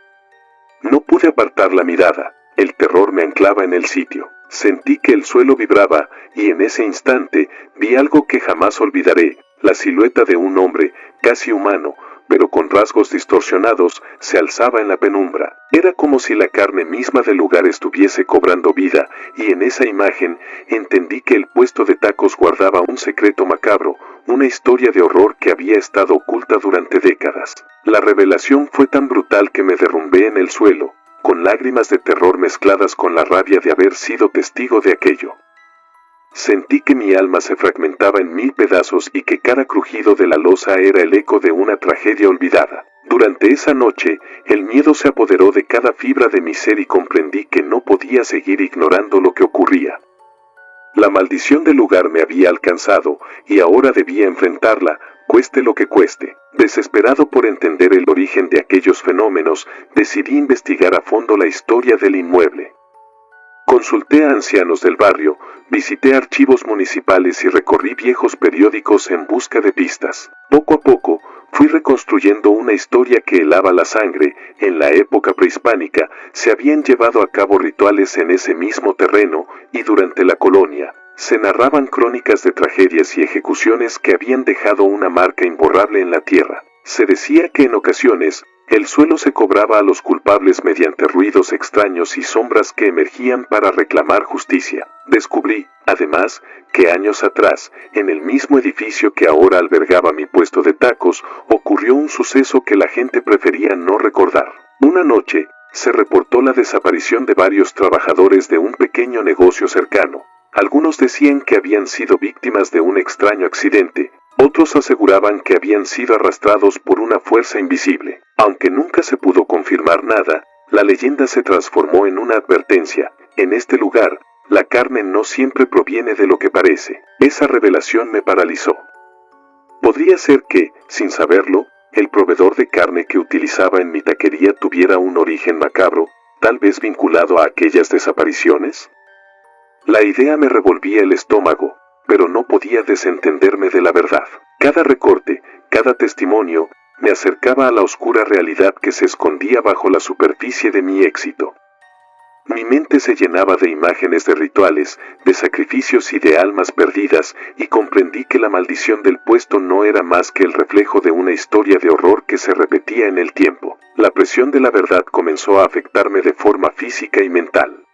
No pude apartar la mirada, el terror me anclaba en el sitio. Sentí que el suelo vibraba, y en ese instante, vi algo que jamás olvidaré, la silueta de un hombre, casi humano, pero con rasgos distorsionados, se alzaba en la penumbra. Era como si la carne misma del lugar estuviese cobrando vida, y en esa imagen, entendí que el puesto de tacos guardaba un secreto macabro, una historia de horror que había estado oculta durante décadas. La revelación fue tan brutal que me derrumbé en el suelo, con lágrimas de terror mezcladas con la rabia de haber sido testigo de aquello. Sentí que mi alma se fragmentaba en 1000 pedazos y que cada crujido de la losa era el eco de una tragedia olvidada. Durante esa noche, el miedo se apoderó de cada fibra de mi ser y comprendí que no podía seguir ignorando lo que ocurría. La maldición del lugar me había alcanzado, y ahora debía enfrentarla, cueste lo que cueste. Desesperado por entender el origen de aquellos fenómenos, decidí investigar a fondo la historia del inmueble. Consulté a ancianos del barrio, visité archivos municipales y recorrí viejos periódicos en busca de pistas. Poco a poco, fui reconstruyendo una historia que helaba la sangre. En la época prehispánica, se habían llevado a cabo rituales en ese mismo terreno, y durante la colonia, se narraban crónicas de tragedias y ejecuciones que habían dejado una marca imborrable en la tierra. Se decía que en ocasiones, el suelo se cobraba a los culpables mediante ruidos extraños y sombras que emergían para reclamar justicia. Descubrí, además, que años atrás, en el mismo edificio que ahora albergaba mi puesto de tacos, ocurrió un suceso que la gente prefería no recordar. Una noche, se reportó la desaparición de varios trabajadores de un pequeño negocio cercano. Algunos decían que habían sido víctimas de un extraño accidente, otros aseguraban que habían sido arrastrados por una fuerza invisible. Aunque nunca se pudo confirmar nada, la leyenda se transformó en una advertencia. En este lugar, la carne no siempre proviene de lo que parece. Esa revelación me paralizó. Podría ser que, sin saberlo, el proveedor de carne que utilizaba en mi taquería tuviera un origen macabro, tal vez vinculado a aquellas desapariciones. La idea me revolvía el estómago, pero no podía desentenderme de la verdad. Cada recorte, cada testimonio, me acercaba a la oscura realidad que se escondía bajo la superficie de mi éxito. Mi mente se llenaba de imágenes de rituales, de sacrificios y de almas perdidas, y comprendí que la maldición del puesto no era más que el reflejo de una historia de horror que se repetía en el tiempo. La presión de la verdad comenzó a afectarme de forma física y mental.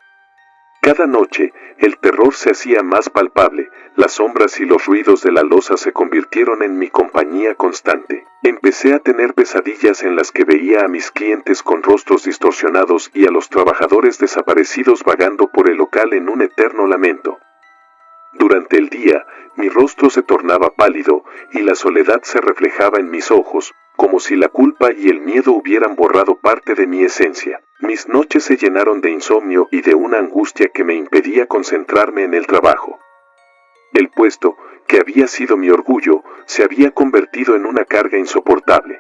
Cada noche, el terror se hacía más palpable, las sombras y los ruidos de la losa se convirtieron en mi compañía constante. Empecé a tener pesadillas en las que veía a mis clientes con rostros distorsionados y a los trabajadores desaparecidos vagando por el local en un eterno lamento. Durante el día, mi rostro se tornaba pálido y la soledad se reflejaba en mis ojos, como si la culpa y el miedo hubieran borrado parte de mi esencia. Mis noches se llenaron de insomnio y de una angustia que me impedía concentrarme en el trabajo. El puesto, que había sido mi orgullo, se había convertido en una carga insoportable.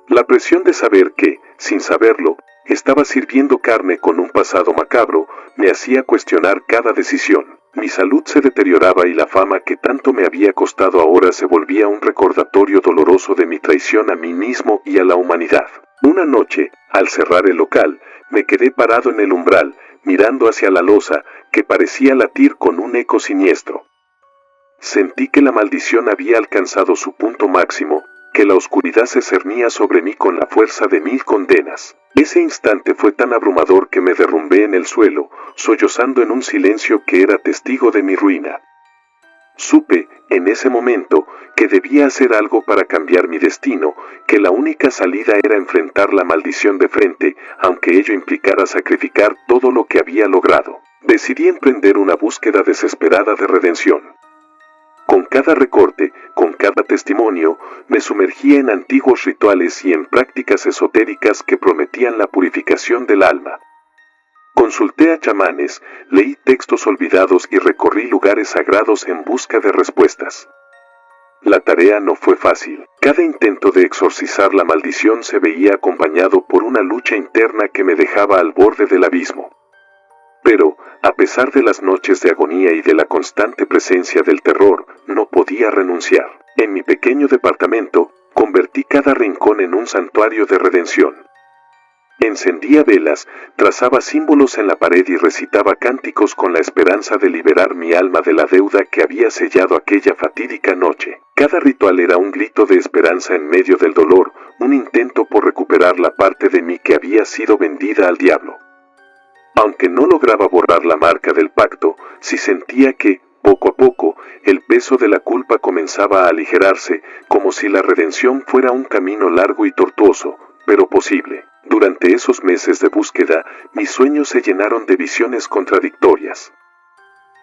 La presión de saber que, sin saberlo, estaba sirviendo carne con un pasado macabro, me hacía cuestionar cada decisión. Mi salud se deterioraba y la fama que tanto me había costado ahora se volvía un recordatorio doloroso de mi traición a mí mismo y a la humanidad. Una noche, al cerrar el local, me quedé parado en el umbral, mirando hacia la losa, que parecía latir con un eco siniestro. Sentí que la maldición había alcanzado su punto máximo, que la oscuridad se cernía sobre mí con la fuerza de 1000 condenas. Ese instante fue tan abrumador que me derrumbé en el suelo, sollozando en un silencio que era testigo de mi ruina. Supe, en ese momento, que debía hacer algo para cambiar mi destino, que la única salida era enfrentar la maldición de frente, aunque ello implicara sacrificar todo lo que había logrado. Decidí emprender una búsqueda desesperada de redención. Con cada recorte, con cada testimonio, me sumergía en antiguos rituales y en prácticas esotéricas que prometían la purificación del alma. Consulté a chamanes, leí textos olvidados y recorrí lugares sagrados en busca de respuestas. La tarea no fue fácil. Cada intento de exorcizar la maldición se veía acompañado por una lucha interna que me dejaba al borde del abismo. Pero, a pesar de las noches de agonía y de la constante presencia del terror, no podía renunciar. En mi pequeño departamento, convertí cada rincón en un santuario de redención. Encendía velas, trazaba símbolos en la pared y recitaba cánticos con la esperanza de liberar mi alma de la deuda que había sellado aquella fatídica noche. Cada ritual era un grito de esperanza en medio del dolor, un intento por recuperar la parte de mí que había sido vendida al diablo. Aunque no lograba borrar la marca del pacto, sí sentía que, poco a poco, el peso de la culpa comenzaba a aligerarse, como si la redención fuera un camino largo y tortuoso, pero posible. Durante esos meses de búsqueda, mis sueños se llenaron de visiones contradictorias.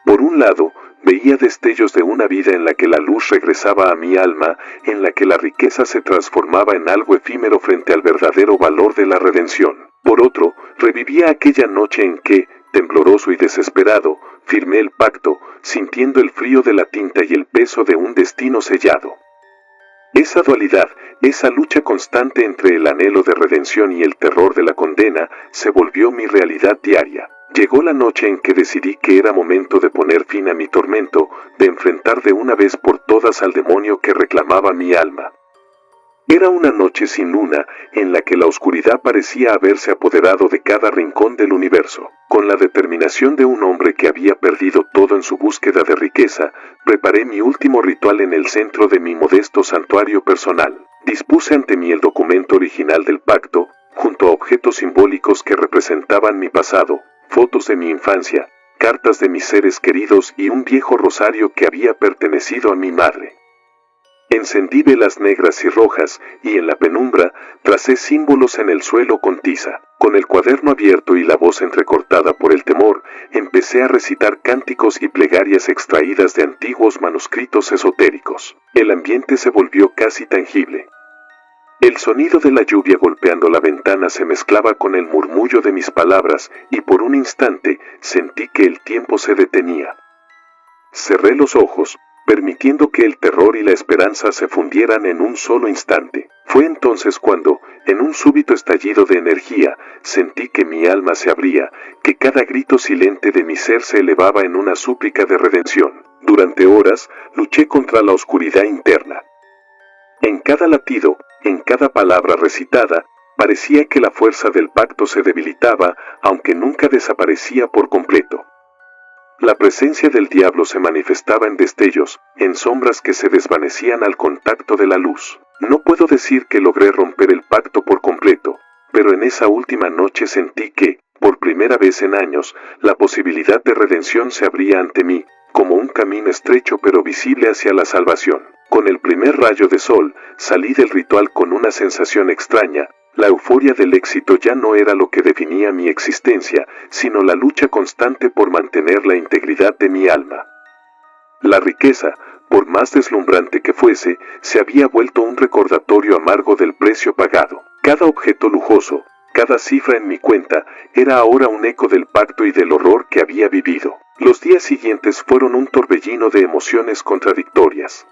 Por un lado, veía destellos de una vida en la que la luz regresaba a mi alma, en la que la riqueza se transformaba en algo efímero frente al verdadero valor de la redención. Por otro, revivía aquella noche en que, tembloroso y desesperado, firmé el pacto, sintiendo el frío de la tinta y el peso de un destino sellado. Esa dualidad, esa lucha constante entre el anhelo de redención y el terror de la condena, se volvió mi realidad diaria. Llegó la noche en que decidí que era momento de poner fin a mi tormento, de enfrentar de una vez por todas al demonio que reclamaba mi alma. Era una noche sin luna, en la que la oscuridad parecía haberse apoderado de cada rincón del universo. Con la determinación de un hombre que había perdido todo en su búsqueda de riqueza, preparé mi último ritual en el centro de mi modesto santuario personal. Dispuse ante mí el documento original del pacto, junto a objetos simbólicos que representaban mi pasado, fotos de mi infancia, cartas de mis seres queridos y un viejo rosario que había pertenecido a mi madre. Encendí velas negras y rojas, y en la penumbra, tracé símbolos en el suelo con tiza. Con el cuaderno abierto y la voz entrecortada por el temor, empecé a recitar cánticos y plegarias extraídas de antiguos manuscritos esotéricos. El ambiente se volvió casi tangible. El sonido de la lluvia golpeando la ventana se mezclaba con el murmullo de mis palabras, y por un instante sentí que el tiempo se detenía. Cerré los ojos, permitiendo que el terror y la esperanza se fundieran en un solo instante. Fue entonces cuando, en un súbito estallido de energía, sentí que mi alma se abría, que cada grito silente de mi ser se elevaba en una súplica de redención. Durante horas, luché contra la oscuridad interna. En cada latido, en cada palabra recitada, parecía que la fuerza del pacto se debilitaba, aunque nunca desaparecía por completo. La presencia del diablo se manifestaba en destellos, en sombras que se desvanecían al contacto de la luz. No puedo decir que logré romper el pacto por completo, pero en esa última noche sentí que, por primera vez en años, la posibilidad de redención se abría ante mí, como un camino estrecho pero visible hacia la salvación. Con el primer rayo de sol, salí del ritual con una sensación extraña. La euforia del éxito ya no era lo que definía mi existencia, sino la lucha constante por mantener la integridad de mi alma. La riqueza, por más deslumbrante que fuese, se había vuelto un recordatorio amargo del precio pagado. Cada objeto lujoso, cada cifra en mi cuenta, era ahora un eco del pacto y del horror que había vivido. Los días siguientes fueron un torbellino de emociones contradictorias.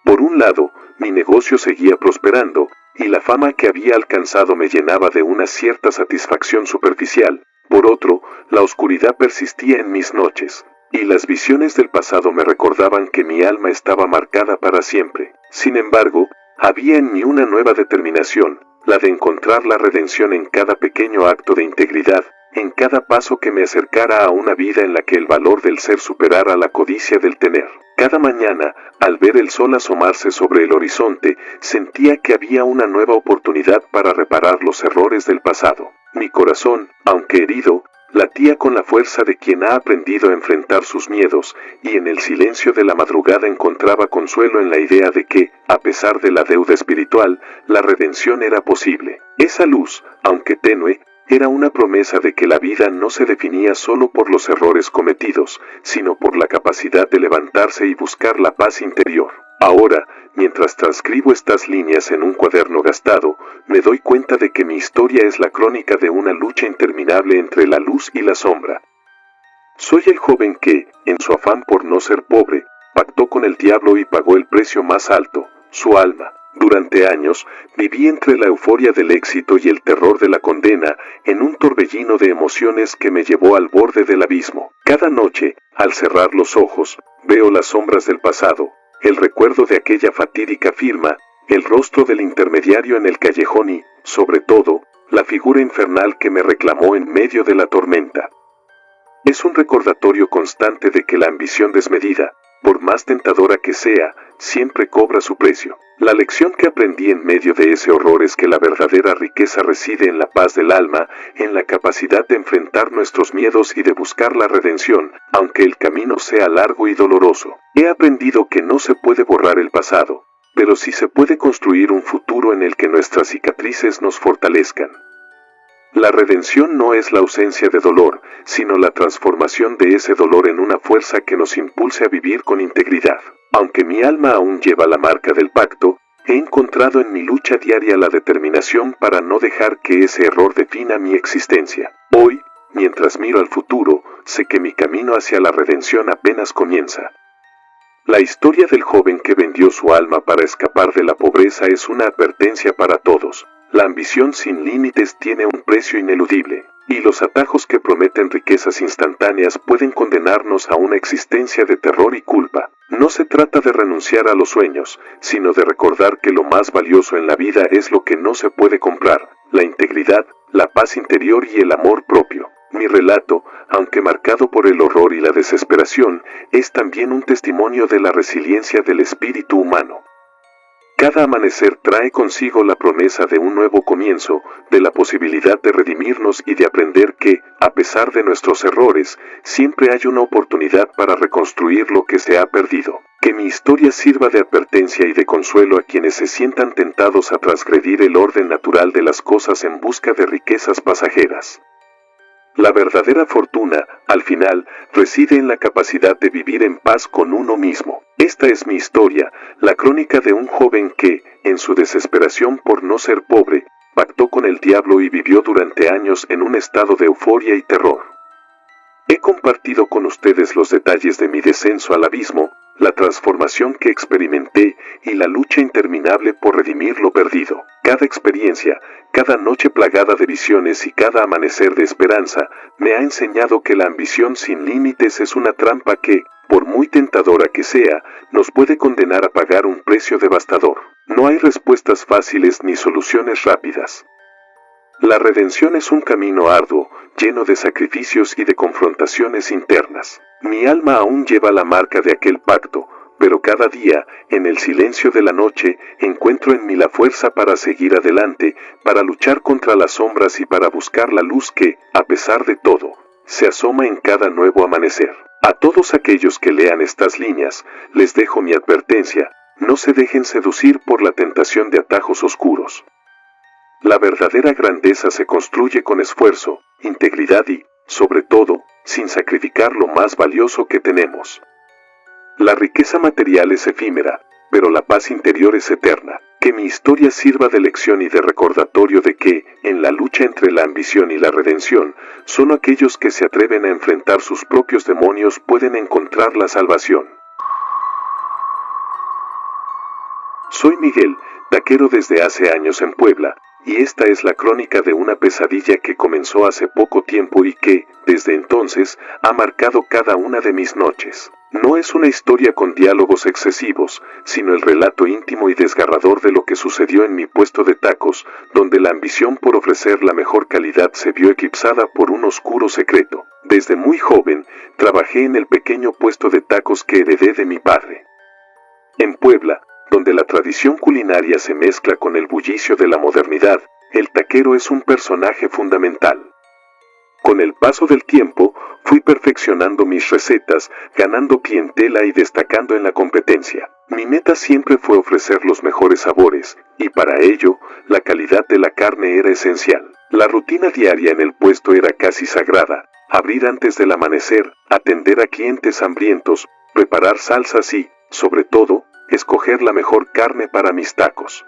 Por un lado, mi negocio seguía prosperando, y la fama que había alcanzado me llenaba de una cierta satisfacción superficial. Por otro, la oscuridad persistía en mis noches, y las visiones del pasado me recordaban que mi alma estaba marcada para siempre. Sin embargo, había en mí una nueva determinación, la de encontrar la redención en cada pequeño acto de integridad, en cada paso que me acercara a una vida en la que el valor del ser superara la codicia del tener. Cada mañana, al ver el sol asomarse sobre el horizonte, sentía que había una nueva oportunidad para reparar los errores del pasado. Mi corazón, aunque herido, latía con la fuerza de quien ha aprendido a enfrentar sus miedos, y en el silencio de la madrugada encontraba consuelo en la idea de que, a pesar de la deuda espiritual, la redención era posible. Esa luz, aunque tenue, era una promesa de que la vida no se definía solo por los errores cometidos, sino por la capacidad de levantarse y buscar la paz interior. Ahora, mientras transcribo estas líneas en un cuaderno gastado, me doy cuenta de que mi historia es la crónica de una lucha interminable entre la luz y la sombra. Soy el joven que, en su afán por no ser pobre, pactó con el diablo y pagó el precio más alto, su alma. Durante años, viví entre la euforia del éxito y el terror de la condena, en un torbellino de emociones que me llevó al borde del abismo. Cada noche, al cerrar los ojos, veo las sombras del pasado, el recuerdo de aquella fatídica firma, el rostro del intermediario en el callejón y, sobre todo, la figura infernal que me reclamó en medio de la tormenta. Es un recordatorio constante de que la ambición desmedida, por más tentadora que sea, siempre cobra su precio. La lección que aprendí en medio de ese horror es que la verdadera riqueza reside en la paz del alma, en la capacidad de enfrentar nuestros miedos y de buscar la redención, aunque el camino sea largo y doloroso. He aprendido que no se puede borrar el pasado, pero sí se puede construir un futuro en el que nuestras cicatrices nos fortalezcan. La redención no es la ausencia de dolor, sino la transformación de ese dolor en una fuerza que nos impulse a vivir con integridad. Aunque mi alma aún lleva la marca del pacto, he encontrado en mi lucha diaria la determinación para no dejar que ese error defina mi existencia. Hoy, mientras miro al futuro, sé que mi camino hacia la redención apenas comienza. La historia del joven que vendió su alma para escapar de la pobreza es una advertencia para todos. La ambición sin límites tiene un precio ineludible, y los atajos que prometen riquezas instantáneas pueden condenarnos a una existencia de terror y culpa. No se trata de renunciar a los sueños, sino de recordar que lo más valioso en la vida es lo que no se puede comprar: la integridad, la paz interior y el amor propio. Mi relato, aunque marcado por el horror y la desesperación, es también un testimonio de la resiliencia del espíritu humano. Cada amanecer trae consigo la promesa de un nuevo comienzo, de la posibilidad de redimirnos y de aprender que, a pesar de nuestros errores, siempre hay una oportunidad para reconstruir lo que se ha perdido. Que mi historia sirva de advertencia y de consuelo a quienes se sientan tentados a transgredir el orden natural de las cosas en busca de riquezas pasajeras. La verdadera fortuna, al final, reside en la capacidad de vivir en paz con uno mismo. Esta es mi historia, la crónica de un joven que, en su desesperación por no ser pobre, pactó con el diablo y vivió durante años en un estado de euforia y terror. He compartido con ustedes los detalles de mi descenso al abismo, la transformación que experimenté y la lucha interminable por redimir lo perdido. Cada experiencia, cada noche plagada de visiones y cada amanecer de esperanza, me ha enseñado que la ambición sin límites es una trampa que, por muy tentadora que sea, nos puede condenar a pagar un precio devastador. No hay respuestas fáciles ni soluciones rápidas. La redención es un camino arduo, lleno de sacrificios y de confrontaciones internas. Mi alma aún lleva la marca de aquel pacto, pero cada día, en el silencio de la noche, encuentro en mí la fuerza para seguir adelante, para luchar contra las sombras y para buscar la luz que, a pesar de todo, se asoma en cada nuevo amanecer. A todos aquellos que lean estas líneas, les dejo mi advertencia: no se dejen seducir por la tentación de atajos oscuros. La verdadera grandeza se construye con esfuerzo, integridad y, sobre todo, sin sacrificar lo más valioso que tenemos. La riqueza material es efímera, pero la paz interior es eterna. Que mi historia sirva de lección y de recordatorio de que, en la lucha entre la ambición y la redención, solo aquellos que se atreven a enfrentar sus propios demonios pueden encontrar la salvación. Soy Miguel, taquero desde hace años en Puebla, y esta es la crónica de una pesadilla que comenzó hace poco tiempo y que, desde entonces, ha marcado cada una de mis noches. No es una historia con diálogos excesivos, sino el relato íntimo y desgarrador de lo que sucedió en mi puesto de tacos, donde la ambición por ofrecer la mejor calidad se vio eclipsada por un oscuro secreto. Desde muy joven, trabajé en el pequeño puesto de tacos que heredé de mi padre. En Puebla, donde la tradición culinaria se mezcla con el bullicio de la modernidad, el taquero es un personaje fundamental. Con el paso del tiempo, fui perfeccionando mis recetas, ganando clientela y destacando en la competencia. Mi meta siempre fue ofrecer los mejores sabores, y para ello, la calidad de la carne era esencial. La rutina diaria en el puesto era casi sagrada: abrir antes del amanecer, atender a clientes hambrientos, preparar salsas y, sobre todo, escoger la mejor carne para mis tacos.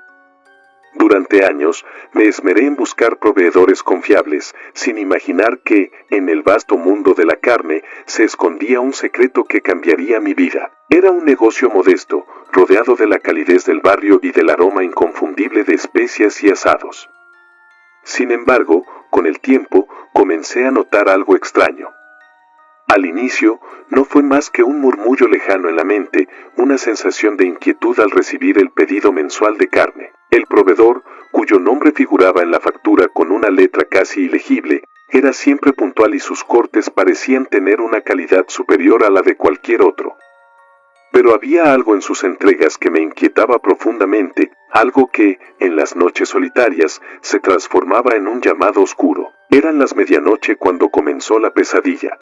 Durante años, me esmeré en buscar proveedores confiables, sin imaginar que, en el vasto mundo de la carne, se escondía un secreto que cambiaría mi vida. Era un negocio modesto, rodeado de la calidez del barrio y del aroma inconfundible de especias y asados. Sin embargo, con el tiempo, comencé a notar algo extraño. Al inicio, no fue más que un murmullo lejano en la mente, una sensación de inquietud al recibir el pedido mensual de carne. El proveedor, cuyo nombre figuraba en la factura con una letra casi ilegible, era siempre puntual y sus cortes parecían tener una calidad superior a la de cualquier otro. Pero había algo en sus entregas que me inquietaba profundamente, algo que, en las noches solitarias, se transformaba en un llamado oscuro. Eran las medianoche cuando comenzó la pesadilla.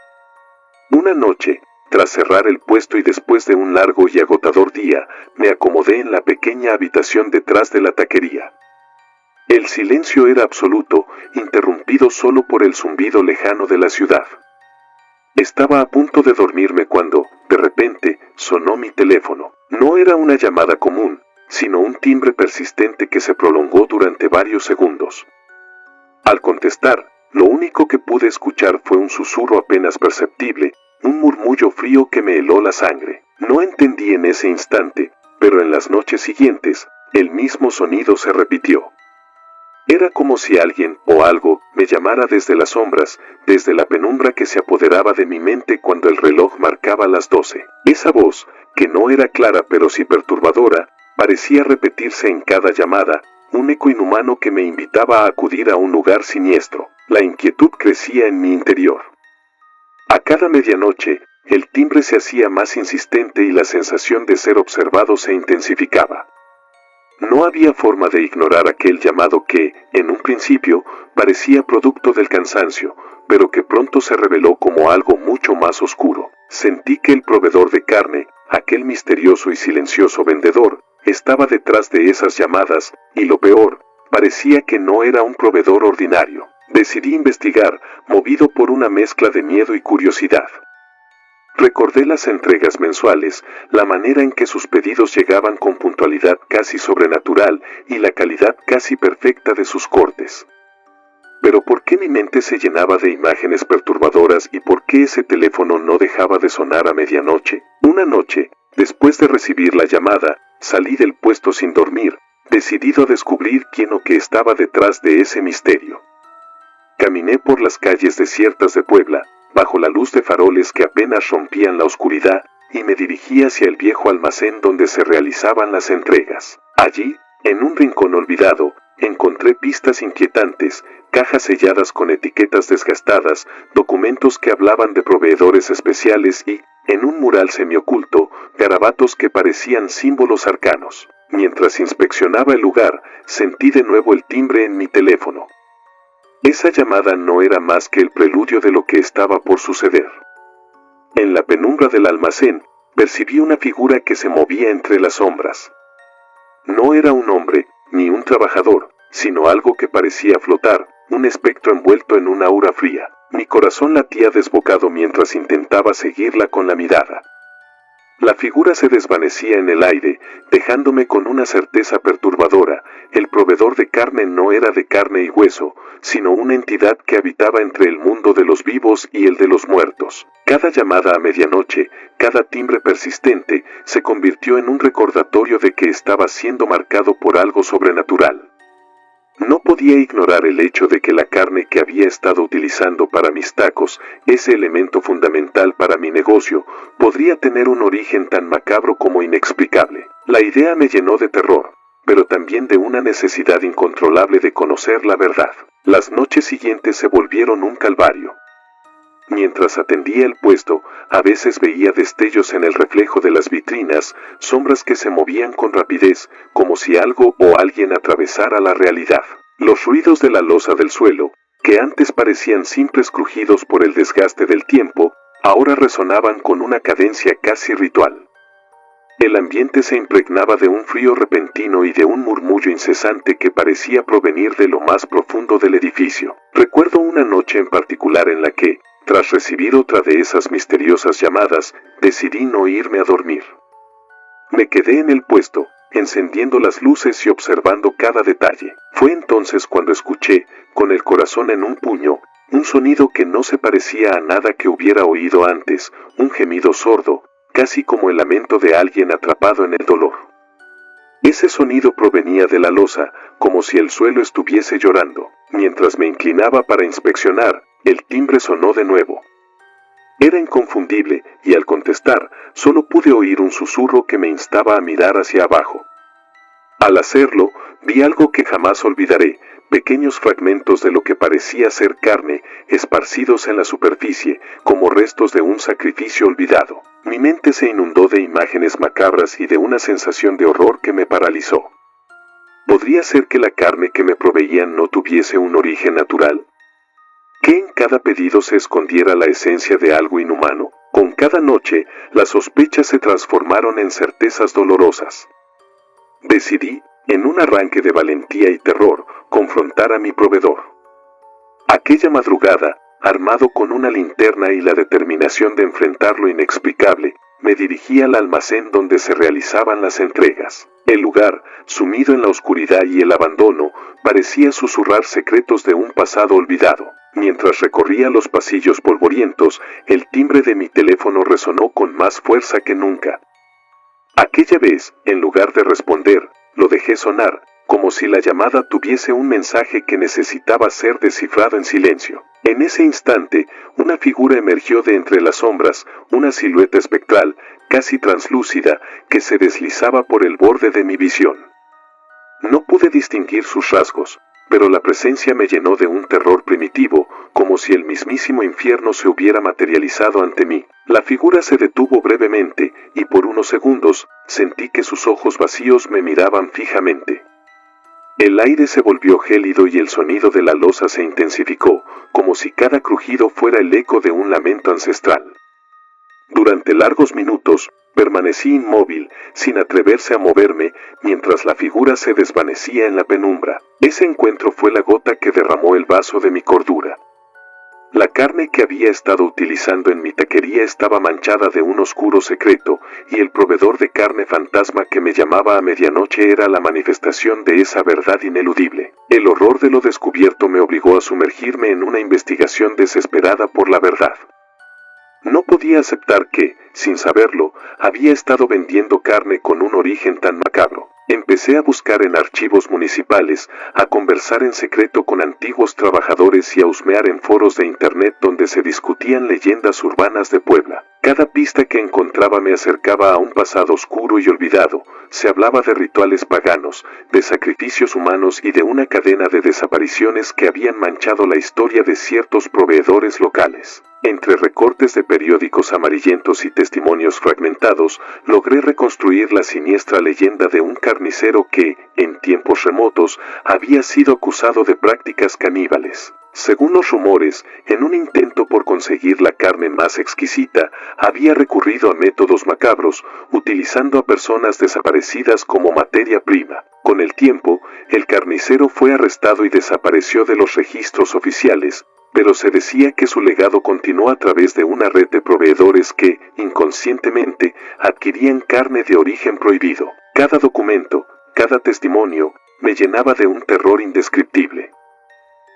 Una noche, tras cerrar el puesto y después de un largo y agotador día, me acomodé en la pequeña habitación detrás de la taquería. El silencio era absoluto, interrumpido solo por el zumbido lejano de la ciudad. Estaba a punto de dormirme cuando, de repente, sonó mi teléfono. No era una llamada común, sino un timbre persistente que se prolongó durante varios segundos. Al contestar, lo único que pude escuchar fue un susurro apenas perceptible, un murmullo frío que me heló la sangre. No entendí en ese instante, pero en las noches siguientes, el mismo sonido se repitió. Era como si alguien, o algo, me llamara desde las sombras, desde la penumbra que se apoderaba de mi mente cuando el reloj marcaba las 12. Esa voz, que no era clara pero sí perturbadora, parecía repetirse en cada llamada, un eco inhumano que me invitaba a acudir a un lugar siniestro. La inquietud crecía en mi interior. A cada medianoche, el timbre se hacía más insistente y la sensación de ser observado se intensificaba. No había forma de ignorar aquel llamado que, en un principio, parecía producto del cansancio, pero que pronto se reveló como algo mucho más oscuro. Sentí que el proveedor de carne, aquel misterioso y silencioso vendedor, estaba detrás de esas llamadas, y lo peor, parecía que no era un proveedor ordinario. Decidí investigar, movido por una mezcla de miedo y curiosidad. Recordé las entregas mensuales, la manera en que sus pedidos llegaban con puntualidad casi sobrenatural y la calidad casi perfecta de sus cortes. Pero ¿por qué mi mente se llenaba de imágenes perturbadoras y por qué ese teléfono no dejaba de sonar a medianoche? Una noche, después de recibir la llamada, salí del puesto sin dormir, decidido a descubrir quién o qué estaba detrás de ese misterio. Caminé por las calles desiertas de Puebla, bajo la luz de faroles que apenas rompían la oscuridad, y me dirigí hacia el viejo almacén donde se realizaban las entregas. Allí, en un rincón olvidado, encontré pistas inquietantes, cajas selladas con etiquetas desgastadas, documentos que hablaban de proveedores especiales y, en un mural semioculto, garabatos que parecían símbolos arcanos. Mientras inspeccionaba el lugar, sentí de nuevo el timbre en mi teléfono. Esa llamada no era más que el preludio de lo que estaba por suceder. En la penumbra del almacén, percibí una figura que se movía entre las sombras. No era un hombre, ni un trabajador, sino algo que parecía flotar, un espectro envuelto en una aura fría. Mi corazón latía desbocado mientras intentaba seguirla con la mirada. La figura se desvanecía en el aire, dejándome con una certeza perturbadora. El proveedor de carne no era de carne y hueso, sino una entidad que habitaba entre el mundo de los vivos y el de los muertos. Cada llamada a medianoche, cada timbre persistente, se convirtió en un recordatorio de que estaba siendo marcado por algo sobrenatural. No podía ignorar el hecho de que la carne que había estado utilizando para mis tacos, ese elemento fundamental para mi negocio, podría tener un origen tan macabro como inexplicable. La idea me llenó de terror, pero también de una necesidad incontrolable de conocer la verdad. Las noches siguientes se volvieron un calvario. Mientras atendía el puesto, a veces veía destellos en el reflejo de las vitrinas, sombras que se movían con rapidez, como si algo o alguien atravesara la realidad. Los ruidos de la losa del suelo, que antes parecían simples crujidos por el desgaste del tiempo, ahora resonaban con una cadencia casi ritual. El ambiente se impregnaba de un frío repentino y de un murmullo incesante que parecía provenir de lo más profundo del edificio. Recuerdo una noche en particular en la que, tras recibir otra de esas misteriosas llamadas, decidí no irme a dormir. Me quedé en el puesto, encendiendo las luces y observando cada detalle. Fue entonces cuando escuché, con el corazón en un puño, un sonido que no se parecía a nada que hubiera oído antes, un gemido sordo, casi como el lamento de alguien atrapado en el dolor. Ese sonido provenía de la losa, como si el suelo estuviese llorando. Mientras me inclinaba para inspeccionar, el timbre sonó de nuevo. Era inconfundible, y al contestar, solo pude oír un susurro que me instaba a mirar hacia abajo. Al hacerlo, vi algo que jamás olvidaré, pequeños fragmentos de lo que parecía ser carne, esparcidos en la superficie, como restos de un sacrificio olvidado. Mi mente se inundó de imágenes macabras y de una sensación de horror que me paralizó. ¿Podría ser que la carne que me proveían no tuviese un origen natural? ¿Que en cada pedido se escondiera la esencia de algo inhumano? Con cada noche, las sospechas se transformaron en certezas dolorosas. Decidí, en un arranque de valentía y terror, confrontar a mi proveedor. Aquella madrugada, armado con una linterna y la determinación de enfrentar lo inexplicable, me dirigí al almacén donde se realizaban las entregas. El lugar, sumido en la oscuridad y el abandono, parecía susurrar secretos de un pasado olvidado. Mientras recorría los pasillos polvorientos, el timbre de mi teléfono resonó con más fuerza que nunca. Aquella vez, en lugar de responder, lo dejé sonar, como si la llamada tuviese un mensaje que necesitaba ser descifrado en silencio. En ese instante, una figura emergió de entre las sombras, una silueta espectral, casi translúcida, que se deslizaba por el borde de mi visión. No pude distinguir sus rasgos, pero la presencia me llenó de un terror primitivo, como si el mismísimo infierno se hubiera materializado ante mí. La figura se detuvo brevemente, y por unos segundos, sentí que sus ojos vacíos me miraban fijamente. El aire se volvió gélido y el sonido de la loza se intensificó, como si cada crujido fuera el eco de un lamento ancestral. Durante largos minutos, permanecí inmóvil, sin atreverse a moverme, mientras la figura se desvanecía en la penumbra. Ese encuentro fue la gota que derramó el vaso de mi cordura. La carne que había estado utilizando en mi taquería estaba manchada de un oscuro secreto, y el proveedor de carne fantasma que me llamaba a medianoche era la manifestación de esa verdad ineludible. El horror de lo descubierto me obligó a sumergirme en una investigación desesperada por la verdad. No podía aceptar que, sin saberlo, había estado vendiendo carne con un origen tan macabro. Empecé a buscar en archivos municipales, a conversar en secreto con antiguos trabajadores y a husmear en foros de internet donde se discutían leyendas urbanas de Puebla. Cada pista que encontraba me acercaba a un pasado oscuro y olvidado. Se hablaba de rituales paganos, de sacrificios humanos y de una cadena de desapariciones que habían manchado la historia de ciertos proveedores locales. Entre recortes de periódicos amarillentos y testimonios fragmentados, logré reconstruir la siniestra leyenda de un carnicero que, en tiempos remotos, había sido acusado de prácticas caníbales. Según los rumores, en un intento por conseguir la carne más exquisita, había recurrido a métodos macabros, utilizando a personas desaparecidas como materia prima. Con el tiempo, el carnicero fue arrestado y desapareció de los registros oficiales, pero se decía que su legado continuó a través de una red de proveedores que, inconscientemente, adquirían carne de origen prohibido. Cada documento, cada testimonio, me llenaba de un terror indescriptible.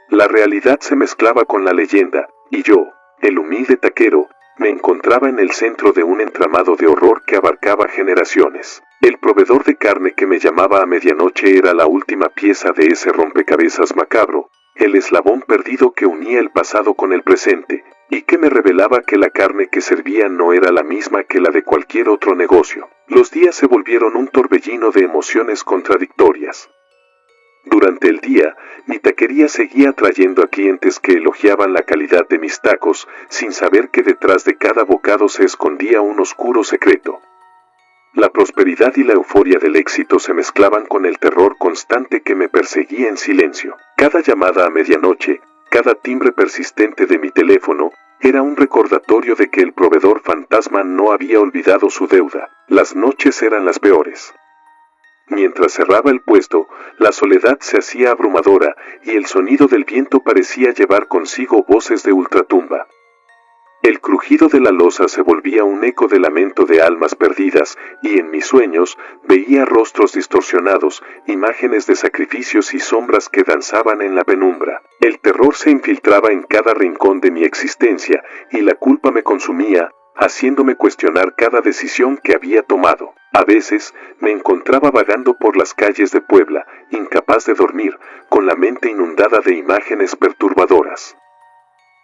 La realidad se mezclaba con la leyenda, y yo, el humilde taquero, me encontraba en el centro de un entramado de horror que abarcaba generaciones. El proveedor de carne que me llamaba a medianoche era la última pieza de ese rompecabezas macabro, el eslabón perdido que unía el pasado con el presente, y que me revelaba que la carne que servía no era la misma que la de cualquier otro negocio. Los días se volvieron un torbellino de emociones contradictorias. Durante el día, mi taquería seguía atrayendo a clientes que elogiaban la calidad de mis tacos, sin saber que detrás de cada bocado se escondía un oscuro secreto. La prosperidad y la euforia del éxito se mezclaban con el terror constante que me perseguía en silencio. Cada llamada a medianoche, cada timbre persistente de mi teléfono, era un recordatorio de que el proveedor fantasma no había olvidado su deuda. Las noches eran las peores. Mientras cerraba el puesto, la soledad se hacía abrumadora y el sonido del viento parecía llevar consigo voces de ultratumba. El crujido de la loza se volvía un eco de lamento de almas perdidas, y en mis sueños veía rostros distorsionados, imágenes de sacrificios y sombras que danzaban en la penumbra. El terror se infiltraba en cada rincón de mi existencia, y la culpa me consumía, haciéndome cuestionar cada decisión que había tomado. A veces, me encontraba vagando por las calles de Puebla, incapaz de dormir, con la mente inundada de imágenes perturbadoras.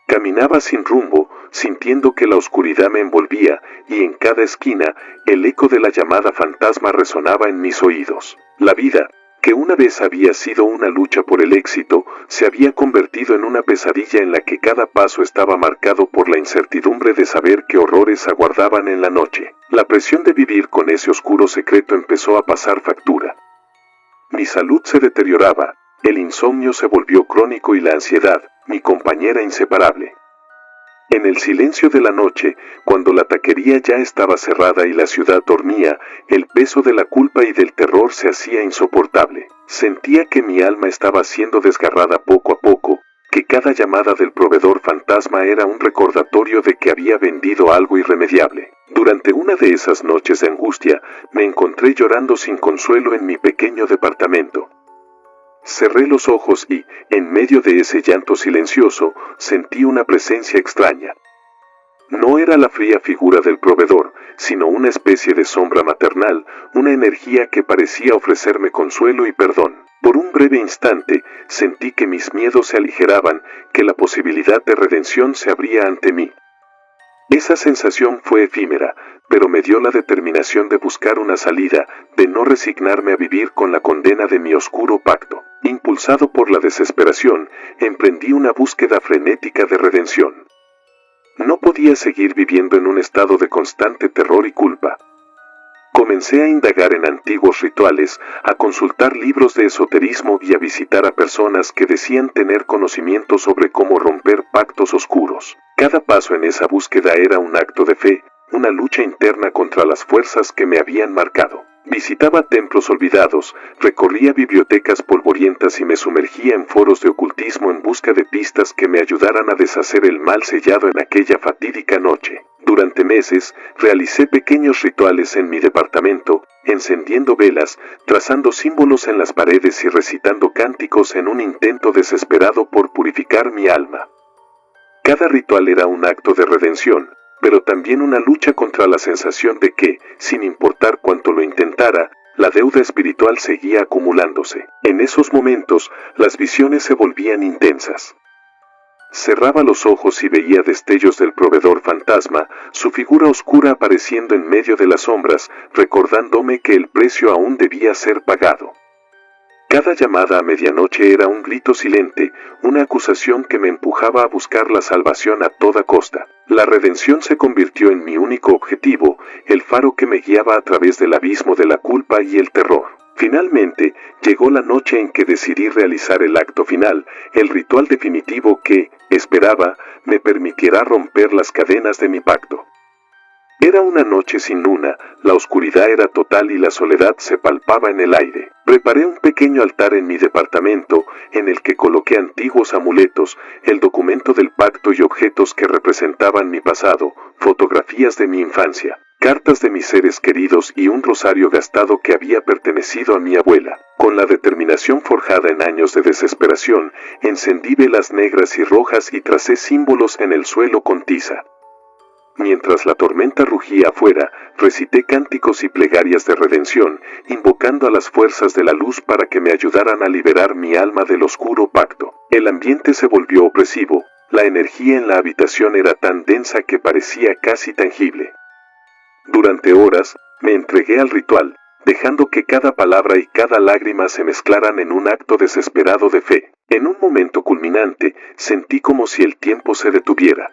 Caminaba sin rumbo, sintiendo que la oscuridad me envolvía, y en cada esquina, el eco de la llamada fantasma resonaba en mis oídos. La vida, que una vez había sido una lucha por el éxito, se había convertido en una pesadilla en la que cada paso estaba marcado por la incertidumbre de saber qué horrores aguardaban en la noche. La presión de vivir con ese oscuro secreto empezó a pasar factura. Mi salud se deterioraba, el insomnio se volvió crónico y la ansiedad, mi compañera inseparable. En el silencio de la noche, cuando la taquería ya estaba cerrada y la ciudad dormía, el peso de la culpa y del terror se hacía insoportable. Sentía que mi alma estaba siendo desgarrada poco a poco, que cada llamada del proveedor fantasma era un recordatorio de que había vendido algo irremediable. Durante una de esas noches de angustia, me encontré llorando sin consuelo en mi pequeño departamento. Cerré los ojos y, en medio de ese llanto silencioso, sentí una presencia extraña. No era la fría figura del proveedor, sino una especie de sombra maternal, una energía que parecía ofrecerme consuelo y perdón. Por un breve instante, sentí que mis miedos se aligeraban, que la posibilidad de redención se abría ante mí. Esa sensación fue efímera, pero me dio la determinación de buscar una salida, de no resignarme a vivir con la condena de mi oscuro pacto. Impulsado por la desesperación, emprendí una búsqueda frenética de redención. No podía seguir viviendo en un estado de constante terror y culpa. Comencé a indagar en antiguos rituales, a consultar libros de esoterismo y a visitar a personas que decían tener conocimiento sobre cómo romper pactos oscuros. Cada paso en esa búsqueda era un acto de fe, una lucha interna contra las fuerzas que me habían marcado. Visitaba templos olvidados, recorría bibliotecas polvorientas y me sumergía en foros de ocultismo en busca de pistas que me ayudaran a deshacer el mal sellado en aquella fatídica noche. Durante meses, realicé pequeños rituales en mi departamento, encendiendo velas, trazando símbolos en las paredes y recitando cánticos en un intento desesperado por purificar mi alma. Cada ritual era un acto de redención, pero también una lucha contra la sensación de que, sin importar cuánto lo intentara, la deuda espiritual seguía acumulándose. En esos momentos, las visiones se volvían intensas. Cerraba los ojos y veía destellos del proveedor fantasma, su figura oscura apareciendo en medio de las sombras, recordándome que el precio aún debía ser pagado. Cada llamada a medianoche era un grito silente, una acusación que me empujaba a buscar la salvación a toda costa. La redención se convirtió en mi único objetivo, el faro que me guiaba a través del abismo de la culpa y el terror. Finalmente, llegó la noche en que decidí realizar el acto final, el ritual definitivo que, esperaba, me permitiera romper las cadenas de mi pacto. Era una noche sin luna, la oscuridad era total y la soledad se palpaba en el aire. Preparé un pequeño altar en mi departamento, en el que coloqué antiguos amuletos, el documento del pacto y objetos que representaban mi pasado, fotografías de mi infancia, cartas de mis seres queridos y un rosario gastado que había pertenecido a mi abuela. Con la determinación forjada en años de desesperación, encendí velas negras y rojas y tracé símbolos en el suelo con tiza. Mientras la tormenta rugía afuera, recité cánticos y plegarias de redención, invocando a las fuerzas de la luz para que me ayudaran a liberar mi alma del oscuro pacto. El ambiente se volvió opresivo, la energía en la habitación era tan densa que parecía casi tangible. Durante horas, me entregué al ritual, dejando que cada palabra y cada lágrima se mezclaran en un acto desesperado de fe. En un momento culminante, sentí como si el tiempo se detuviera.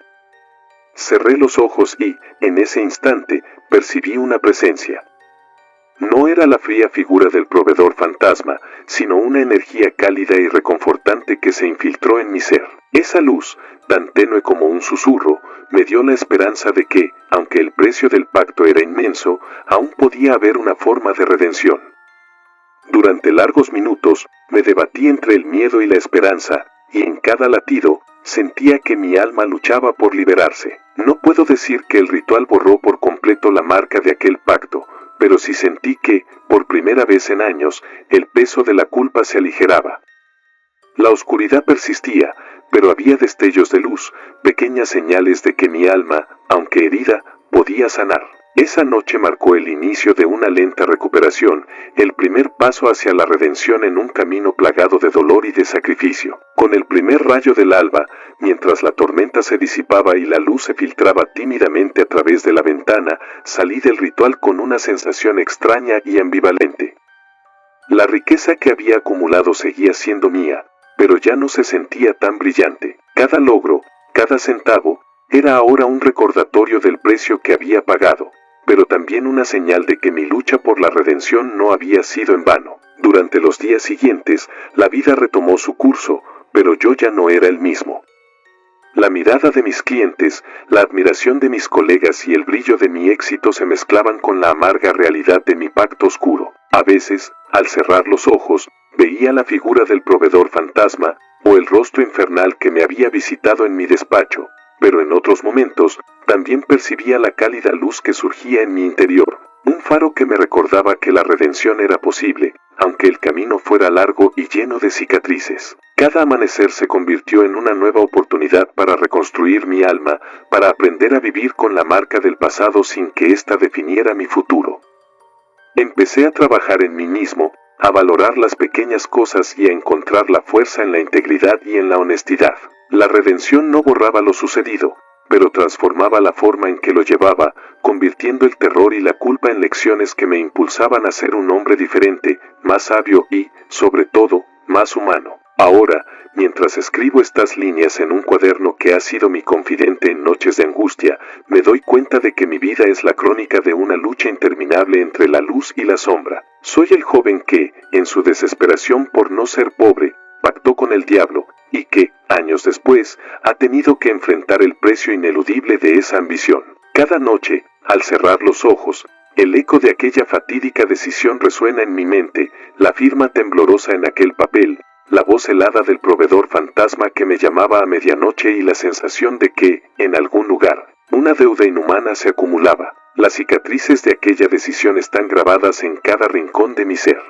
Cerré los ojos y, en ese instante, percibí una presencia. No era la fría figura del proveedor fantasma, sino una energía cálida y reconfortante que se infiltró en mi ser. Esa luz, tan tenue como un susurro, me dio la esperanza de que, aunque el precio del pacto era inmenso, aún podía haber una forma de redención. Durante largos minutos, me debatí entre el miedo y la esperanza, y en cada latido, sentía que mi alma luchaba por liberarse. No puedo decir que el ritual borró por completo la marca de aquel pacto, pero sí sentí que, por primera vez en años, el peso de la culpa se aligeraba. La oscuridad persistía, pero había destellos de luz, pequeñas señales de que mi alma, aunque herida, podía sanar. Esa noche marcó el inicio de una lenta recuperación, el primer paso hacia la redención en un camino plagado de dolor y de sacrificio. Con el primer rayo del alba, mientras la tormenta se disipaba y la luz se filtraba tímidamente a través de la ventana, salí del ritual con una sensación extraña y ambivalente. La riqueza que había acumulado seguía siendo mía, pero ya no se sentía tan brillante. Cada logro, cada centavo, era ahora un recordatorio del precio que había pagado, pero también una señal de que mi lucha por la redención no había sido en vano. Durante los días siguientes, la vida retomó su curso, pero yo ya no era el mismo. La mirada de mis clientes, la admiración de mis colegas y el brillo de mi éxito se mezclaban con la amarga realidad de mi pacto oscuro. A veces, al cerrar los ojos, veía la figura del proveedor fantasma, o el rostro infernal que me había visitado en mi despacho, pero en otros momentos, también percibía la cálida luz que surgía en mi interior, un faro que me recordaba que la redención era posible, aunque el camino fuera largo y lleno de cicatrices. Cada amanecer se convirtió en una nueva oportunidad para reconstruir mi alma, para aprender a vivir con la marca del pasado sin que ésta definiera mi futuro. Empecé a trabajar en mí mismo, a valorar las pequeñas cosas y a encontrar la fuerza en la integridad y en la honestidad. La redención no borraba lo sucedido, pero transformaba la forma en que lo llevaba, convirtiendo el terror y la culpa en lecciones que me impulsaban a ser un hombre diferente, más sabio y, sobre todo, más humano. Ahora, mientras escribo estas líneas en un cuaderno que ha sido mi confidente en noches de angustia, me doy cuenta de que mi vida es la crónica de una lucha interminable entre la luz y la sombra. Soy el joven que, en su desesperación por no ser pobre, pactó con el diablo, y que, años después, ha tenido que enfrentar el precio ineludible de esa ambición. Cada noche, al cerrar los ojos, el eco de aquella fatídica decisión resuena en mi mente, la firma temblorosa en aquel papel, la voz helada del proveedor fantasma que me llamaba a medianoche y la sensación de que, en algún lugar, una deuda inhumana se acumulaba. Las cicatrices de aquella decisión están grabadas en cada rincón de mi ser.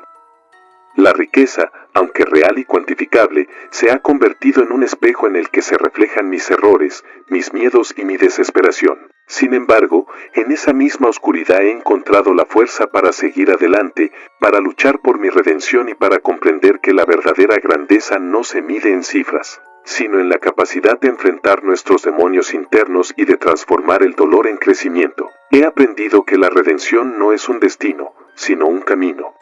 La riqueza, aunque real y cuantificable, se ha convertido en un espejo en el que se reflejan mis errores, mis miedos y mi desesperación. Sin embargo, en esa misma oscuridad he encontrado la fuerza para seguir adelante, para luchar por mi redención y para comprender que la verdadera grandeza no se mide en cifras, sino en la capacidad de enfrentar nuestros demonios internos y de transformar el dolor en crecimiento. He aprendido que la redención no es un destino, sino un camino.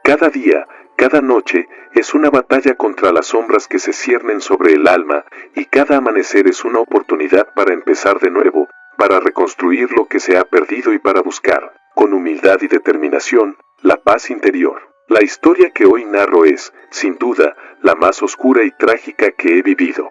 Cada día, cada noche, es una batalla contra las sombras que se ciernen sobre el alma, y cada amanecer es una oportunidad para empezar de nuevo, para reconstruir lo que se ha perdido y para buscar, con humildad y determinación, la paz interior. La historia que hoy narro es, sin duda, la más oscura y trágica que he vivido.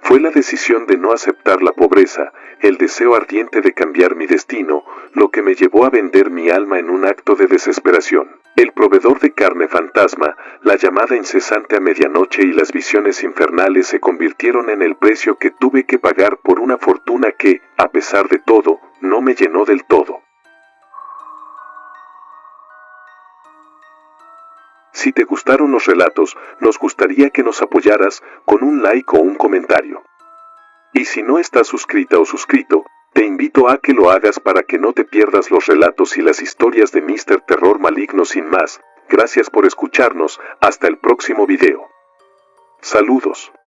Fue la decisión de no aceptar la pobreza, el deseo ardiente de cambiar mi destino, lo que me llevó a vender mi alma en un acto de desesperación. El proveedor de carne fantasma, la llamada incesante a medianoche y las visiones infernales se convirtieron en el precio que tuve que pagar por una fortuna que, a pesar de todo, no me llenó del todo. Si te gustaron los relatos, nos gustaría que nos apoyaras con un like o un comentario. Y si no estás suscrita o suscrito, te invito a que lo hagas para que no te pierdas los relatos y las historias de Mr. Terror Maligno. Sin más, gracias por escucharnos, hasta el próximo video. Saludos.